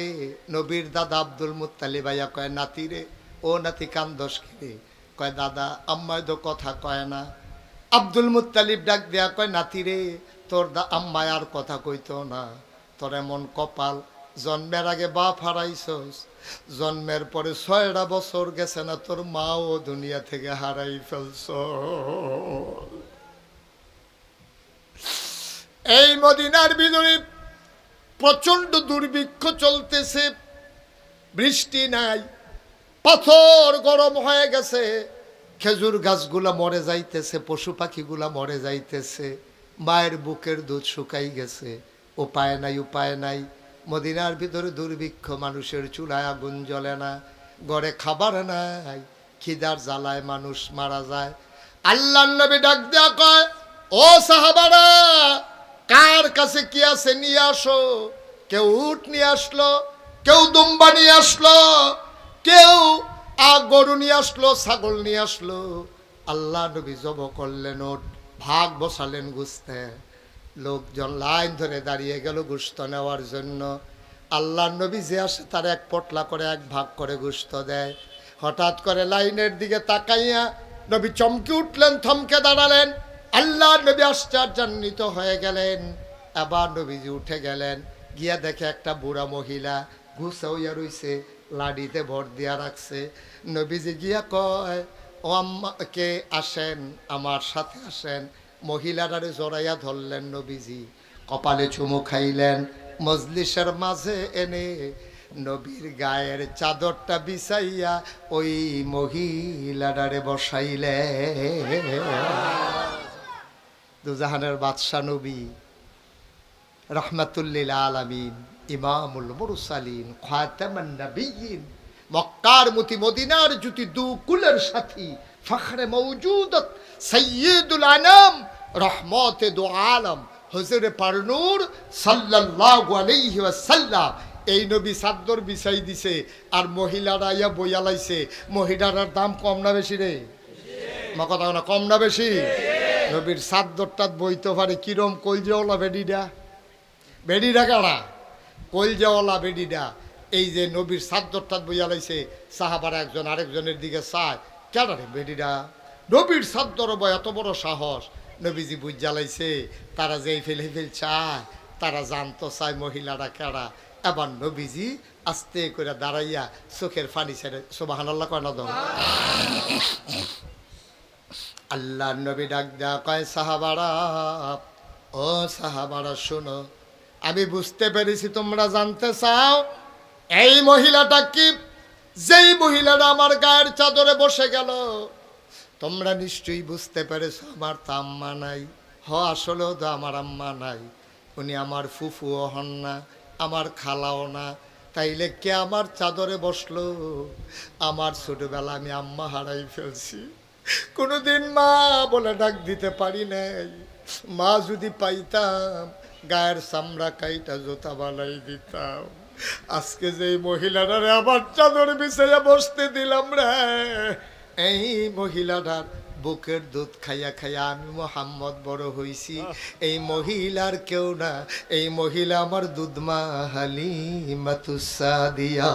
নবীর দাদা আব্দুল মুত্তালিব ভাইয়া কয়, নাতি রে, ও নাতি কান্দস কিরে? কয়, দাদা আম্মাই তো কথা কয় না। আব্দুল মুত্তালিব ডাক দেয়া কয়, নাতি রে, তোর আম্মায় আর কথা কইতো না, তোর এমন কপাল, জন্মের আগে বাপ হারাইছস, জন্মের পরে 6টা বছর গেছে না, তোর মাও দুনিয়া থেকে হারাই ফেলছ। এই মদিনার ভিতরে প্রচন্ড দুর্ভিক্ষ চলতেছে, বৃষ্টি নাই, পাথর গরম হয়ে গেছে, খেজুর গাছগুলা মরে যাইতেছে, পশু পাখিগুলা মরে যাইতেছে, মায়ের বুকের দুধ শুকাই গেছে। উপায় নাই, উপায় নাই। মদিনার ভিতরে দুর্ভিক্ষ, মানুষের চুলায় আগুন জ্বলে না, ঘরে খাবার নাই, খিদার জ্বালায় মানুষ মারা যায়। আল্লাহর নবী ডাক দেয়া কয়, ও সাহাবারা, কার কাছে কি আছে নিয়ে আসো। কেউ উট নিয়ে আসলো, কেউ দুম্বা নিয়ে আসলো, কেউ গরু নিয়ে আসলো, ছাগল নিয়ে আসলো। আল্লাহ নবী জব করলেন ওট, ভাগ বসালেন গুস্তে। লোকজন লাইন ধরে দাঁড়িয়ে গেল গোশত নেওয়ার জন্য। আল্লাহ নবী যে আসে তার এক পটলা করে, এক ভাগ করে গোশত দেয়। হঠাৎ করে লাইনের দিকে তাকাইয়া নবী চমকে উঠলেন, থমকে দাঁড়ালেন। আল্লাহ নবী আশ্চর্যান্বিত হয়ে গেলেন। আবার নবীজি উঠে গেলেন, গিয়া দেখে একটা বুড়া মহিলা ঘুষা হইয়া রইছে, লাডিতে ভর দিয়া রাখছে। নবীজি গিয়া কয়, ও আম্মা, কে আসেন, আমার সাথে আসেন। মহিলাটারে জড়াইয়া ধরলেন নবীজি, কপালে চুমু খাইলেন। মজলিসের মাঝে এনে নবীর গায়ের চাদরটা বিছাইয়া ওই মহিলাটারে বসাইলে। দুজাহানের বাদশা নবী, রহমাতুল্লিল আলামিন, ইমামুল মুরসালিন, খাতামান নবিয়্যিন, মক্কার মতি, মদিনার জ্যোতি, দু কুলের সাথী, ফখরে মওজুদত, সাইয়্যিদুল আনাম, রহমতে দু আলম, হুজুরে পারনূর সাল্লাল্লাহু আলাইহি ওয়াসাল্লাম। এই নবী চাদর বিছাই দিছে, আর মহিলারা ইয়া বইয়া লাইছে। মহিলার দাম কম না বেশি রে? মা কথা না, কম না বেশি? নবীর চাদরটা বইতে পারে কিরম কলজেওয়ালা বেডিডা, বেডিডা কারা? কলজেওয়ালা বেডিডা। এই যে নবীর চাদরটা বইয়া লাইছে, সাহাবারা একজন আরেকজনের দিকে চায়, কেডা রে বেডিডা? নবীর চাদর বয়, এত বড় সাহস। নবীজি বুঝ জ্বালাইছে, তারা যে ফেলে চায়, তারা জানতো চায় মহিলারা কেডা। এবার নবীজি আস্তে করে দাঁড়াইয়া চোখের পানি ছেড়ে সুবহানাল্লাহ কয় না? দাও আল্লাহ নবী ডাক দেয়া কয়, সাহাবারা, ও সাহাবারা শোনো, আমি বুঝতে পেরেছি তোমরা জানতে চাও এই মহিলাটা কি। যেই মহিলাটা আমার গায়ের চাদরে বসে গেল, তোমরা নিশ্চয়ই বুঝতে পেরেছো আমার তো আম্মা নাই। আসলেও তো আমার আম্মা নাই, উনি আমার ফুফুও হন না, আমার খালাও না। তাইলে কে আমার চাদরে বসলো? আমার ছোটবেলা আমি আম্মা হারাই ফেলছি, কোনোদিন মা বলে ডাক দিতে পারি নাই। মা যদি পাইতাম, গায়ের চামড়া কাইটা জোতা বানাই দিতাম। আজকে যে মহিলাটারে আবার চাদর বিছাইয়া বসতে দিলাম রে, এই মহিলাটার বুকের দুধ খাইয়া খাইয়া আমি মোহাম্মদ বড় হইছি। এই মহিলার কেউ না, এই মহিলা আমার দুধমা হালিমাতুস সাদিয়া।